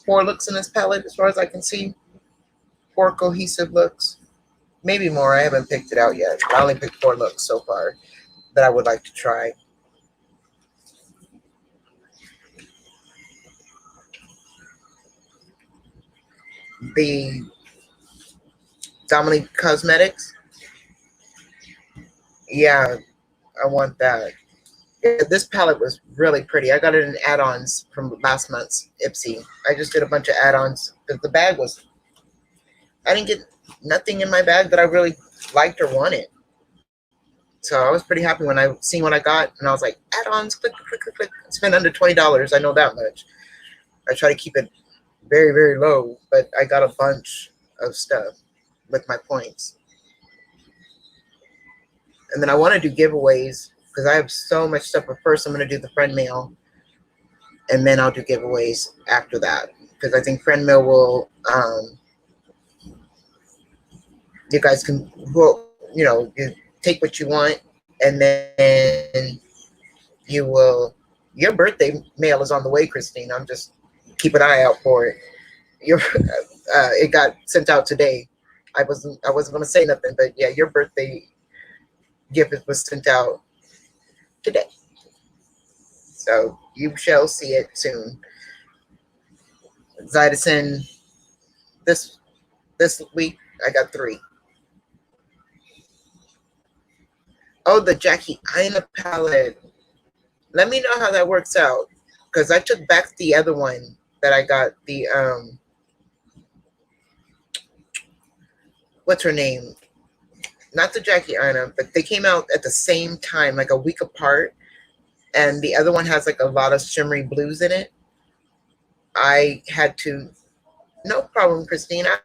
4 looks in this palette as far as I can see. 4 cohesive looks, maybe more. I haven't picked it out yet. I only picked 4 looks so far that I would like to try. The Dominique Cosmetics, yeah, I want that. Yeah, this palette was really pretty. I got it in add-ons from last month's Ipsy. I just did a bunch of add-ons because the bag was, I didn't get nothing in my bag that I really liked or wanted. So I was pretty happy when I seen what I got, and I was like, add-ons, click, click, click, click. Spend under $20. I know that much. I try to keep it very, very low, but I got a bunch of stuff with my points. And then I want to do giveaways because I have so much stuff. But first, I'm going to do the friend mail, and then I'll do giveaways after that, because I think friend mail will, you guys can, well, you take what you want, and then you will, your birthday mail is on the way, Christine. I'm just, keep an eye out for it. It got sent out today. I wasn't going to say nothing, but yeah, your birthday gift was sent out today. So you shall see it soon. Zydacin, this week, I got 3. Oh, the Jackie Aina palette. Let me know how that works out, because I took back the other one that I got, the, what's her name? Not the Jackie Aina, but they came out at the same time, like a week apart. And the other one has like a lot of shimmery blues in it. I had to, no problem, Christine. I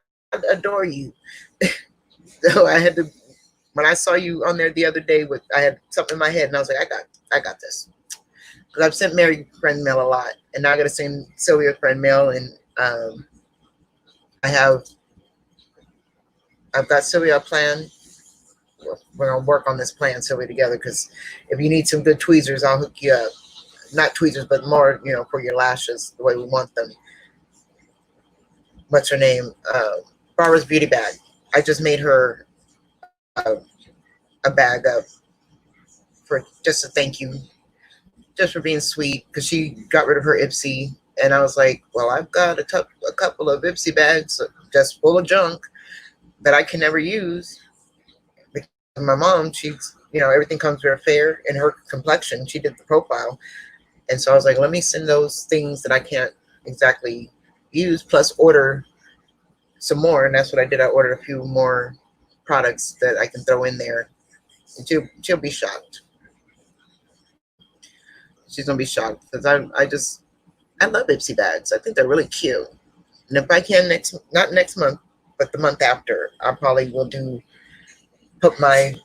adore you. So I had to, when I saw you on there the other day, I had something in my head, and I was like, I got this. Because I've sent Mary friend mail a lot, and now I got to send Sylvia friend mail, and I've got Sylvia a plan. We're gonna work on this plan, Sylvia, together. Because if you need some good tweezers, I'll hook you up. Not tweezers, but more, for your lashes, the way we want them. what's her name? Barbara's beauty bag. I just made her a bag up for just a thank you, just for being sweet, because she got rid of her Ipsy, and I was like, well, I've got a couple of Ipsy bags just full of junk that I can never use because my mom, she's everything comes very fair in her complexion. She did the profile, and so I was like, let me send those things that I can't exactly use, plus order some more, and that's what I did. I ordered a few more products that I can throw in there, and she'll be shocked. She's gonna be shocked because I love Ipsy bags. I think they're really cute. And if I can not next month, but the month after, I probably will put my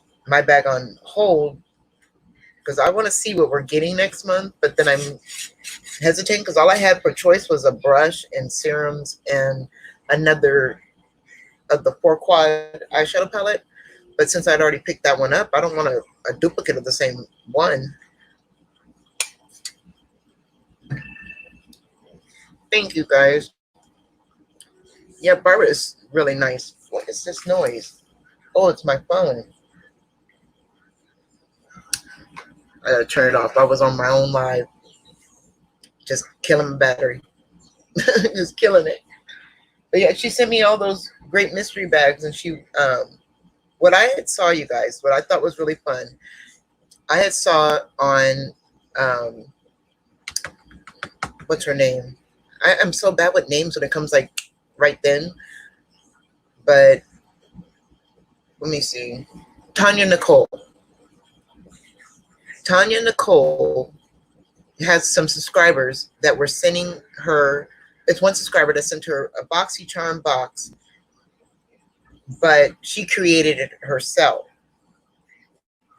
bag on hold because I want to see what we're getting next month. But then I'm hesitating because all I had for choice was a brush and serums and another of the 4 quad eyeshadow palette. But since I'd already picked that one up, I don't want a duplicate of the same one. Thank you guys. Yeah, Barbara is really nice. What is this noise? Oh, it's my phone. I gotta turn it off. I was on my own live, just killing my battery, just killing it. But yeah, she sent me all those great mystery bags, and what I had saw, you guys, what I thought was really fun. I had saw on, um, what's her name? I'm so bad with names when it comes like right then, but let me see. Tanya Nicole. Tanya Nicole has some subscribers that were sending her. It's one subscriber that sent her a BoxyCharm box, but she created it herself,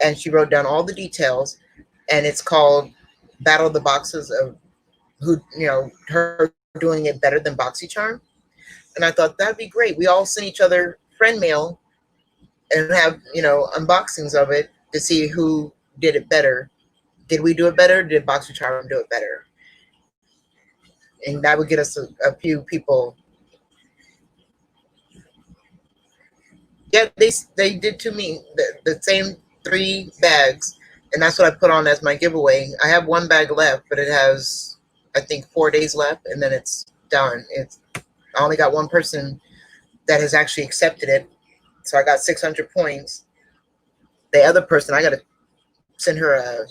and she wrote down all the details, and it's called Battle of the Boxes of who her doing it better than BoxyCharm. And I thought that'd be great. We all send each other friend mail and have unboxings of it to see who did it better. Did we do it better? Did BoxyCharm do it better? And that would get us a few people. Yeah, they did to me the same 3 bags, and that's what I put on as my giveaway. I have 1 bag left, but it has I think 4 days left, and then it's done. I only got one person that has actually accepted it, so I got 600 points. The other person, I got to send her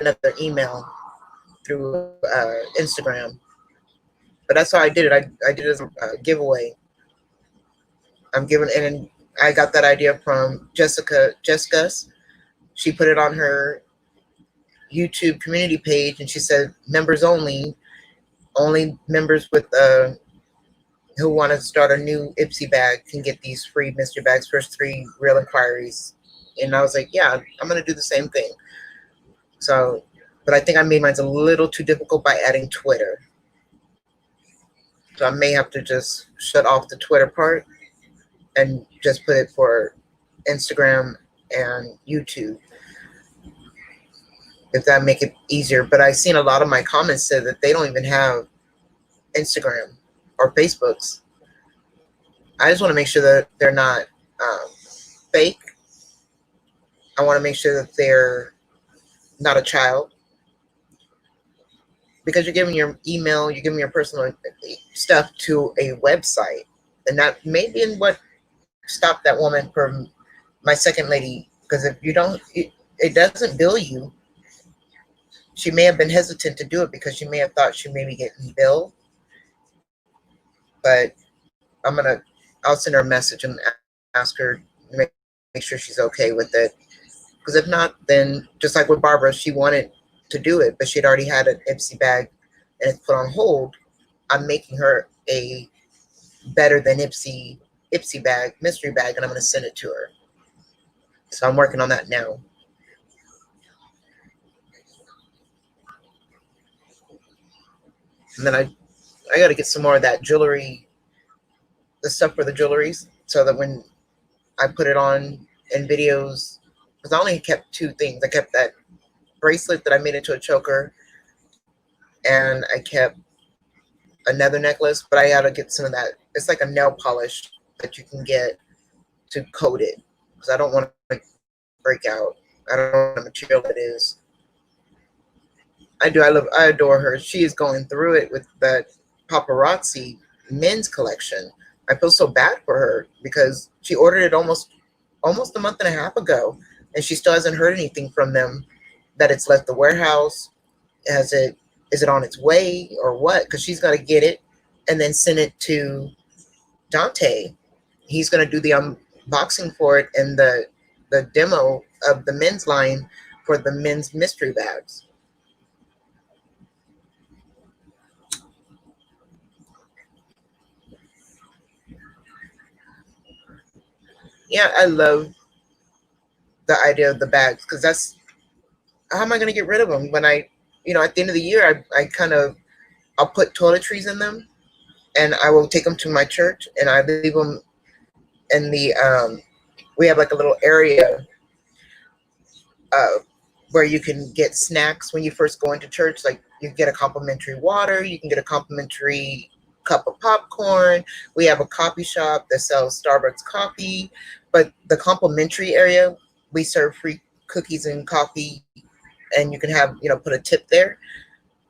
another email through Instagram. But that's how I did it. I did it as a giveaway. I'm giving, and I got that idea from Jessica's. She put it on her YouTube community page, and she said members only members with who want to start a new Ipsy bag can get these free mystery bags, first 3 real inquiries. And I was like, yeah, I'm gonna do the same thing. So, but I think I made mine a little too difficult by adding Twitter. So I may have to just shut off the Twitter part and just put it for Instagram and YouTube, if that make it easier. But I've seen a lot of my comments said that they don't even have Instagram or Facebooks. I just want to make sure that they're not fake. I want to make sure that they're not a child, because you're giving your email, you're giving your personal stuff to a website, and that may be what stopped that woman from my second lady. Because if you don't, it doesn't bill you. She may have been hesitant to do it because she may have thought she may be getting billed. But I'll send her a message and ask her, make sure she's okay with it. Because if not, then just like with Barbara, she wanted to do it, but she'd already had an Ipsy bag and it's put on hold. I'm making her a better than Ipsy bag, mystery bag, and I'm going to send it to her. So I'm working on that now. And then I got to get some more of that jewelry, the stuff for the jewelries, so that when I put it on in videos, because I only kept 2 things. I kept that bracelet that I made into a choker, and I kept another necklace, but I gotta get some of that. It's like a nail polish that you can get to coat it because I don't want to break out. I don't know what material it is. I do. I adore her. She is going through it with that paparazzi men's collection. I feel so bad for her because she ordered it almost a month and a half ago, and she still hasn't heard anything from them that it's left the warehouse. Has it is it on its way or what? Because she's got to get it and then send it to Dante. He's going to do the unboxing for it and the demo of the men's line for the men's mystery bags. Yeah, I love the idea of the bags because that's how am I going to get rid of them when at the end of the year, I kind of I'll put toiletries in them and I will take them to my church and I leave them in the we have like a little area uh, where you can get snacks when you first go into church. Like you get a complimentary water, you can get a complimentary cup of popcorn. We have a coffee shop that sells Starbucks coffee, but the complimentary area, we serve free cookies and coffee, and you can have put a tip there.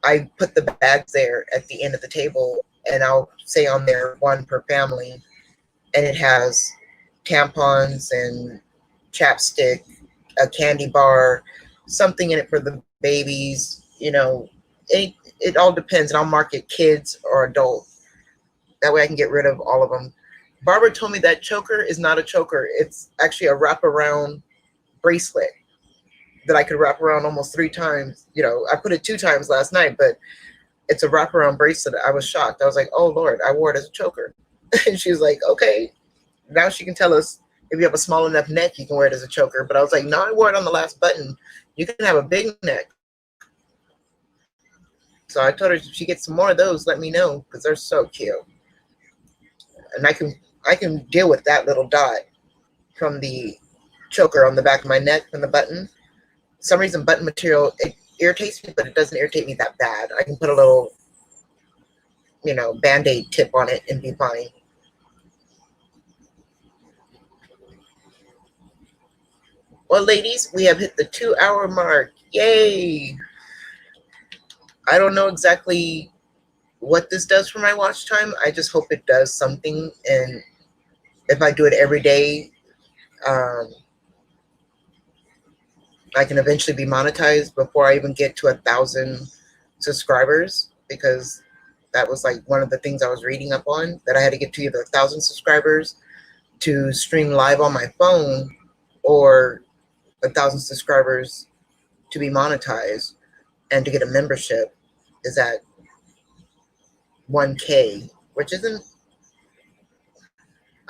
I put the bags there at the end of the table, and I'll say on there one per family, and it has tampons and chapstick, a candy bar, something in it for the babies. It all depends, and I'll mark it kids or adult. That way, I can get rid of all of them. Barbara told me that choker is not a choker; it's actually a wraparound bracelet that I could wrap around almost 3 times. I put it 2 times last night, but it's a wraparound bracelet. I was shocked. I was like, oh Lord, I wore it as a choker. And she was like, okay. Now she can tell us if you have a small enough neck, you can wear it as a choker. But I was like, no, I wore it on the last button. You can have a big neck. So I told her if she gets some more of those, let me know because they're so cute. And I can deal with that little dot from the choker on the back of my neck from the button. For some reason button material it irritates me, but it doesn't irritate me that bad. I can put a little, band-aid tip on it and be fine. Well, ladies, we have hit the 2 hour mark. Yay! I don't know exactly what this does for my watch time. I just hope it does something. And if I do it every day, um, I can eventually be monetized before I even get to 1,000 subscribers because that was like one of the things I was reading up on that I had to get to either 1,000 subscribers to stream live on my phone or 1,000 subscribers to be monetized and to get a membership is at 1K, which isn't,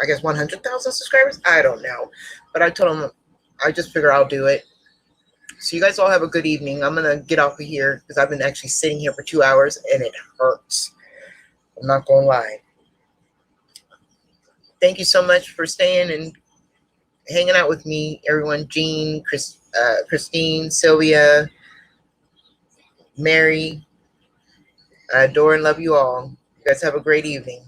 I guess, 100,000 subscribers. I don't know, but I told them I just figure I'll do it. So you guys all have a good evening. I'm gonna get off of here because I've been actually sitting here for 2 hours and it hurts. I'm not gonna lie. Thank you so much for staying and hanging out with me, everyone. Jean, Christine, Sylvia, Mary. I adore and love you all. You guys have a great evening.